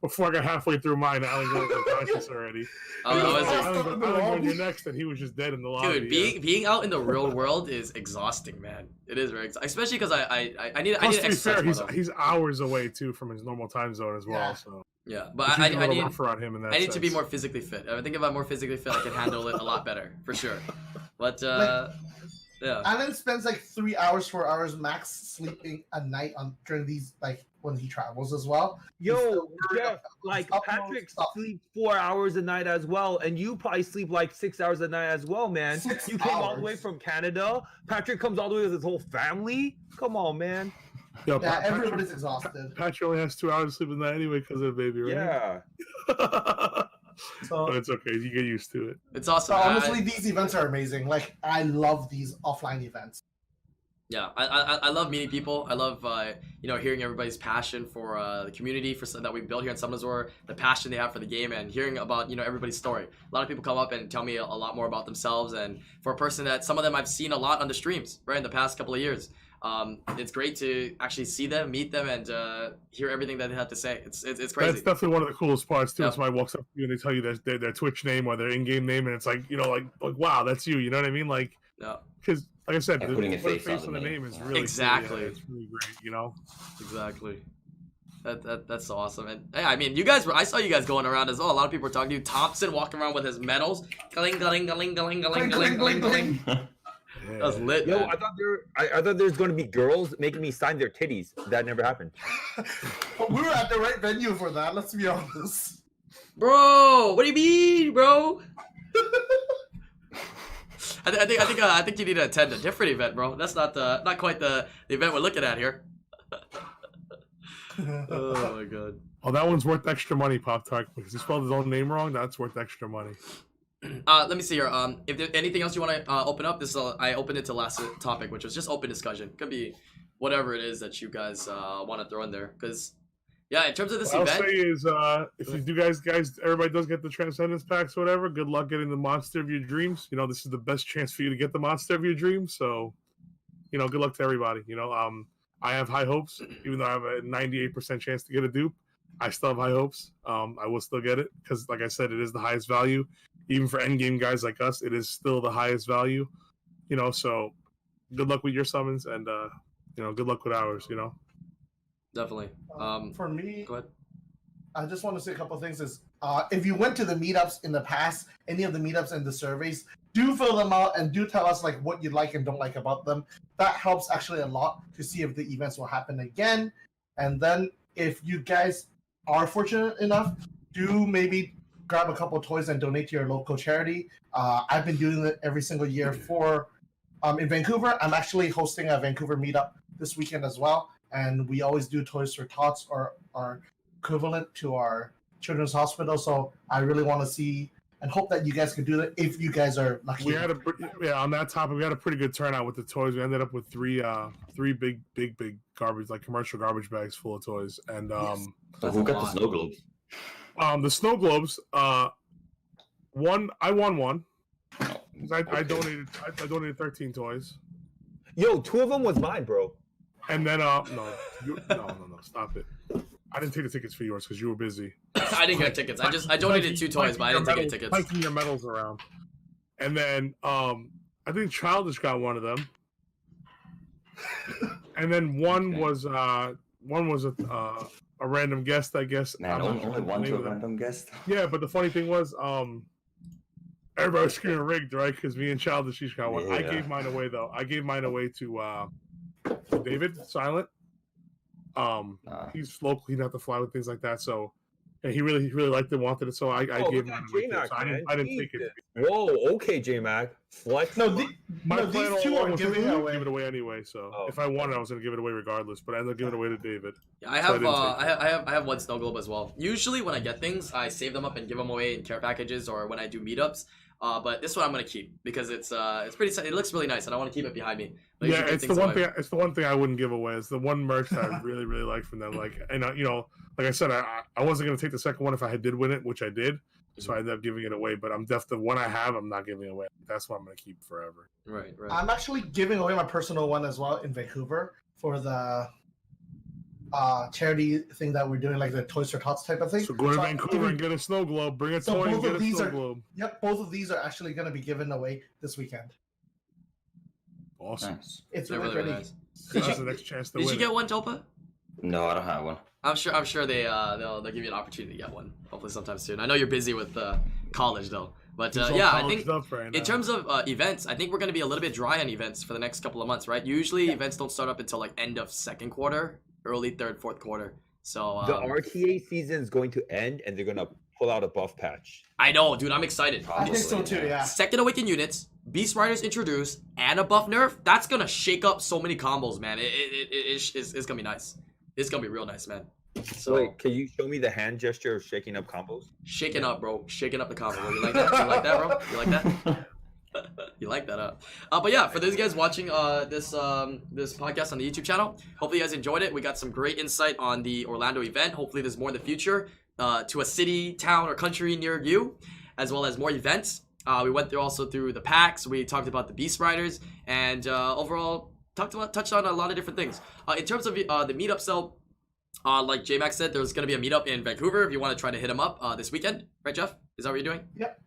before I got halfway through mine, Alan was unconscious already. Oh, And was he it? Alan, when you're next, and he was just dead in the lobby. Dude, being out in the real world is exhausting, man. It is very exhausting, especially because I need Plus, to to be fair, exercise more. he's hours away too from his normal time zone as well. Yeah. So Yeah, but it's I usually a little need rougher on him in that I need to be sense. more physically fit. I think if I'm more physically fit, I can handle it a lot better, for sure. But yeah, Alan spends like 3 hours, 4 hours max sleeping a night during these when he travels as well. He's Yo, still worried Jeff, about like uploads Patrick stuff. sleeps 4 hours a night as well, and you probably sleep like 6 hours a night as well, man. 6 You came all the way hours. from Canada. Patrick comes all the way with his whole family. Come on, man. Yo, Yeah, Patrick- everybody's exhausted. Patrick only has 2 hours of sleep in that anyway because of the baby, right? Yeah. So, But it's okay. You get used to it. it's so awesome. honestly, these events are amazing. Like, I love these offline events. Yeah, I love meeting people. I love hearing everybody's passion for the community that we built here in Summoners, the passion they have for the game, and hearing about everybody's story. A lot of people come up and tell me a lot more about themselves, and for a person that some of them I've seen a lot on the streams right in the past couple of years. It's great to actually see them, meet them, and hear everything that they have to say. It's crazy. That's definitely one of the coolest parts too. Yeah. If somebody walks up to you and they tell you their Twitch name or their in-game name, and it's like like wow, that's you. You know what I mean? Like, Yeah, because like I said, Yeah, the putting a putting face on the on the name name. is Yeah. really Exactly. Cool. Yeah, it's really great. exactly. That's so awesome. And hey, I mean, I saw you guys going around as well. A lot of people were talking to you. Thompson walking around with his medals. Gling, gling, gling, gling, gling, gling, gling, gling. That was lit, Yo, man. I thought there's going to be girls making me sign their titties. That never happened. But we were at the right venue for that. Let's be honest. Bro, what do you mean, bro? I think you need to attend a different event, bro. That's not quite the event we're looking at here. Oh my god. Oh, that one's worth extra money, Pop Tart, because he spelled his own name wrong. That's worth extra money. Let me see here. If there's anything else you want to open up, I opened it to last topic, which was just open discussion. Could be whatever it is that you guys want to throw in there. Because yeah, in terms of this what event, I'll say is, if you do guys, everybody does get the Transcendence packs or whatever. Good luck getting the monster of your dreams. You know, this is the best chance for you to get the monster of your dreams. So, you know, good luck to everybody. You know, I have high hopes, even though I have a 98% chance to get a dupe. I still have high hopes. I will still get it because, like I said, it is the highest value. Even for endgame guys like us, it is still the highest value. You know, so good luck with your summons and, you know, good luck with ours, you know. definitely. For me, Go ahead. I just want to say a couple of things. Is if you went to the meetups in the past, any of the meetups and the surveys, do fill them out and do tell us like what you like and don't like about them. That helps actually a lot to see if the events will happen again. And then if you guys are fortunate enough, do maybe grab a couple of toys and donate to your local charity. I've been doing it every single year for in Vancouver. I'm actually hosting a Vancouver meetup this weekend as well, and we always do Toys for Tots or our equivalent to our children's hospital. So I really want to see and hope that you guys can do that if you guys are lucky. We had on that topic, we had a pretty good turnout with the toys. We ended up with three big garbage, like commercial garbage bags full of toys. And So who got the snow globes? the snow globes, I won one. I donated 13 toys. Yo, 2 of them was mine, bro. And then no, stop it. I didn't take the tickets for yours because you were busy. I didn't get tickets. I donated 2 toys, but I didn't take tickets. Hiking your medals around. And then I think Childish got one of them. And then one was a random guest, I guess. Man, only one to a random guest. Yeah, but the funny thing was, everybody was screaming rigged, right? Because me and Childish each got one. Yeah. I gave mine away though. I gave mine away to David Silent. He's local. He didn't have to fly with things like that. So, and he really liked it, wanted it. So I gave mine away. To him. So I didn't take it. Whoa, okay, J-Mac. Flex. No, My plan these all two along are was giving to away. give it away anyway. So Oh. if I won it, I was going to give it away regardless. But I ended up giving it away to David. Yeah, I have I have one snow globe as well. Usually when I get things, I save them up and give them away in care packages or when I do meetups. But this one I'm gonna keep because it's pretty. It looks really nice, and I want to keep it behind me. Like, Yeah, it's the one thing. It's the one thing I wouldn't give away. It's the one merch that I really like from them. Like, and you know, like I said, I wasn't gonna take the second one if I did win it, which I did. So I ended up giving it away. But I'm definitely the one I have. I'm not giving away. That's what I'm gonna keep forever. Right. I'm actually giving away my personal one as well in Vancouver for the charity thing that we're doing, like the Toys for Tots type of thing. So go to I'm Vancouver and get a snow globe. Bring a So toy and both get of a these snow are- globe. Yep, both of these are actually going to be given away this weekend. Awesome. Nice. It's They're really really pretty. nice. That's the next chance to Did win. you get one, Topa? No, I don't have one. I'm sure they'll give you an opportunity to get one. Hopefully sometime soon. I know you're busy with college though, but He's all yeah, I polished think up right in now. terms of events, I think we're gonna be a little bit dry on events for the next couple of months, right? Usually events don't start up until like end of second quarter, early third, fourth quarter. So The RTA season is going to end, and they're gonna pull out a buff patch. I know, dude. I'm excited. I think so too, yeah. Second Awakened units, Beast Riders introduced, and a buff nerf. That's gonna shake up so many combos, man. It's gonna be nice. It's gonna be real nice, man. So Wait, can you show me the hand gesture of shaking up combos? shaking up, bro. Shaking up the combo. You like that? You like that, bro? You like that? You like that, but yeah, for those guys watching this podcast on the YouTube channel, hopefully you guys enjoyed it. We got some great insight on the Orlando event. Hopefully there's more in the future to a city, town, or country near you, as well as more events. We went through the packs. We talked about the Beast Riders, and overall touched on a lot of different things. In terms of the meetup, so like J-Max said, there's going to be a meetup in Vancouver if you want to try to hit him up this weekend. Right, Jeff? Is that what you're doing? Yep.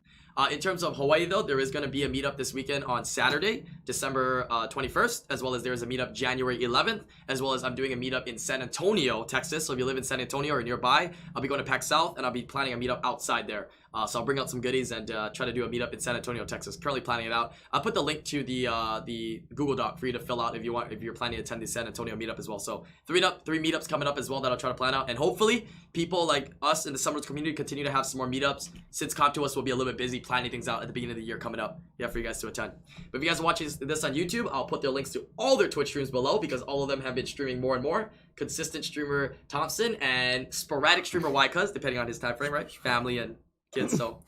In terms of Hawaii, though, there is going to be a meetup this weekend on Saturday, December 21st, as well as there is a meetup January 11th, as well as I'm doing a meetup in San Antonio, Texas. So if you live in San Antonio or nearby, I'll be going to PAX South, and I'll be planning a meetup outside there. So I'll bring out some goodies and try to do a meetup in San Antonio, Texas. Currently planning it out. I'll put the link to the Google Doc for you to fill out if you're planning to attend the San Antonio meetup as well. So three meetups coming up as well that I'll try to plan out, and hopefully people like us in the Summers community continue to have some more meetups, since Contours will be a little bit busy planning things out at the beginning of the year coming up. Yeah, for you guys to attend. But if you guys are watching this on YouTube, I'll put their links to all their Twitch streams below, because all of them have been streaming more and more. Consistent streamer Thompson and sporadic streamer Ycuz, depending on his time frame, right? Family and kids, so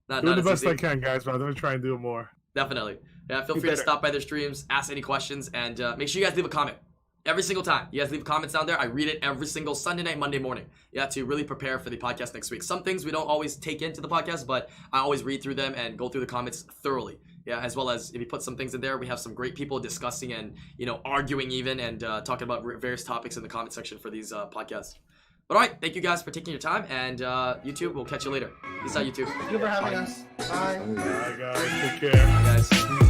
not Doing the as best easy. I can, guys, but I'm gonna try and do more. Definitely. Yeah, feel Be free to better. stop by their streams, ask any questions, and make sure you guys leave a comment. Every single time. You guys leave comments down there. I read it every single Sunday night, Monday morning. Yeah, to really prepare for the podcast next week. Some things we don't always take into the podcast, but I always read through them and go through the comments thoroughly. Yeah, as well as if you put some things in there, we have some great people discussing and, arguing even, and talking about various topics in the comment section for these podcasts. But all right, thank you guys for taking your time, and YouTube, we'll catch you later. Peace out, YouTube. Thank you for having us. Bye. Bye, guys. Take care. Bye, guys.